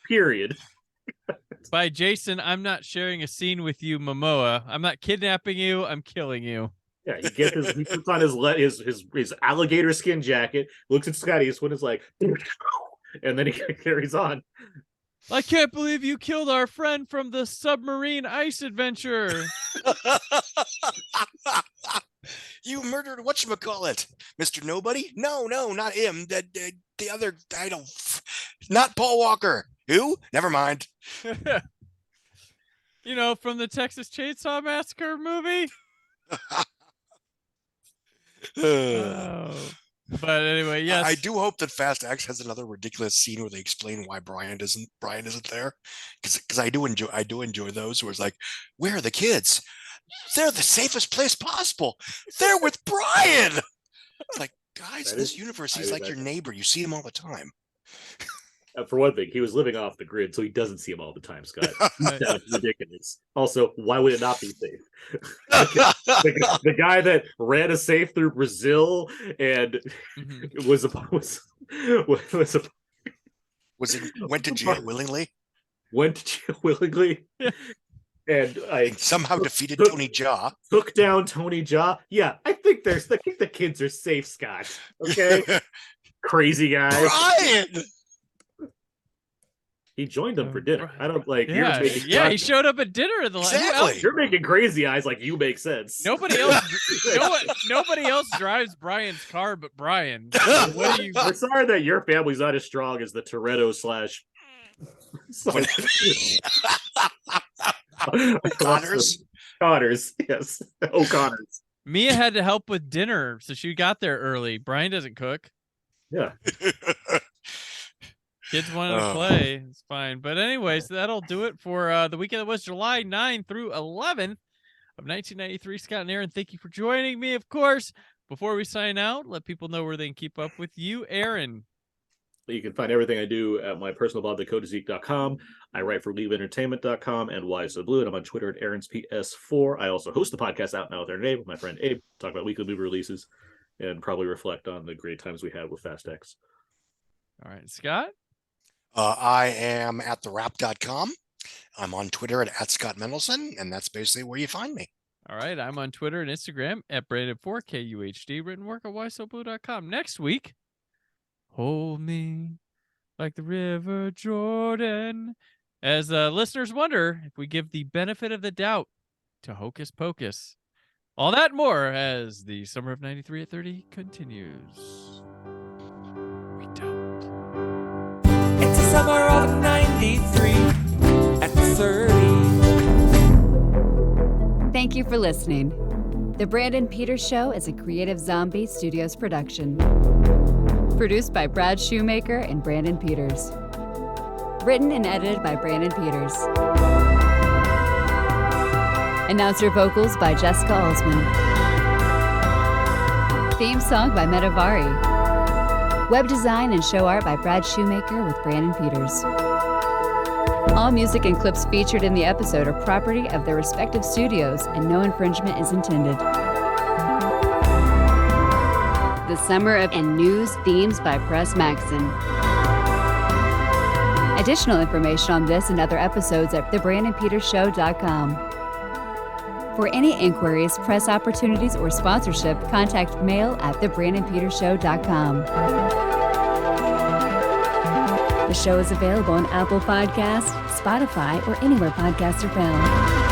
Period. By Jason, I'm not sharing a scene with you, Momoa. I'm not kidnapping you. I'm killing you. Yeah, he puts on his alligator skin jacket, looks at Scott Eastwood, is like, and then he carries on. I can't believe you killed our friend from the submarine ice adventure. You murdered whatchamacallit, Mr. Nobody? No, not him. The other, not Paul Walker. Who? Never mind. From the Texas Chainsaw Massacre movie. But anyway, yes. I do hope that Fast X has another ridiculous scene where they explain why Brian isn't there, because I do enjoy those where it's like, where are the kids? They're the safest place possible. They're with Brian. It's like, guys, in this universe, he's like your neighbor. You see him all the time. For one thing, he was living off the grid, so he doesn't see him all the time, Scott. That's ridiculous. Also, why would it not be safe? the guy that ran a safe through Brazil and went to jail willingly. Went to jail willingly. And somehow defeated Tony Jaa. Took down Tony Jaa. Yeah, I think the kids are safe, Scott. Okay, crazy guy. Brian. He joined them for dinner. I don't like. Yeah, he showed up at dinner the exactly. You're making crazy eyes like you make sense. Nobody else drives Brian's car but Brian. What do you? We're sorry that your family's not as strong as the Toretto O'Connors, yes. O'Connors. Mia had to help with dinner, so she got there early. Brian doesn't cook. Yeah. Kids wanted to play. It's fine. But anyways, that'll do it for the weekend that was July 9 through 11th of 1993. Scott and Aaron, thank you for joining me, of course. Before we sign out, let people know where they can keep up with you, Aaron. You can find everything I do at my personal blog, thecodezeek.com. I write for leaveentertainment.com and Why So Blue, and I'm on Twitter at AaronsPS4. I also host the podcast Out Now with Aaron Abe with my friend Abe, talk about weekly movie releases, and probably reflect on the great times we had with Fast X. All right, Scott? I am at therap.com. I'm on Twitter at Scott Mendelson, and that's basically where you find me. All right, I'm on Twitter and Instagram at Brandon4KUHD, written work at whysoblue.com. Next week, hold me like the River Jordan. As listeners wonder if we give the benefit of the doubt to Hocus Pocus. All that and more as the Summer of 93 at 30 continues. We don't. It's the summer of 93 at 30. Thank you for listening. The Brandon Peters Show is a Creative Zombie Studios production. Produced by Brad Shoemaker and Brandon Peters. Written and edited by Brandon Peters. Announcer vocals by Jessica Alsman. Theme song by Metavari. Web design and show art by Brad Shoemaker with Brandon Peters. All music and clips featured in the episode are property of their respective studios, and no infringement is intended. The Summer of and News Themes by Press Maxon. Additional information on this and other episodes at thebrandonpetersshow.com. For any inquiries, press opportunities, or sponsorship, contact mail at thebrandonpetersshow.com. The show is available on Apple Podcasts, Spotify, or anywhere podcasts are found.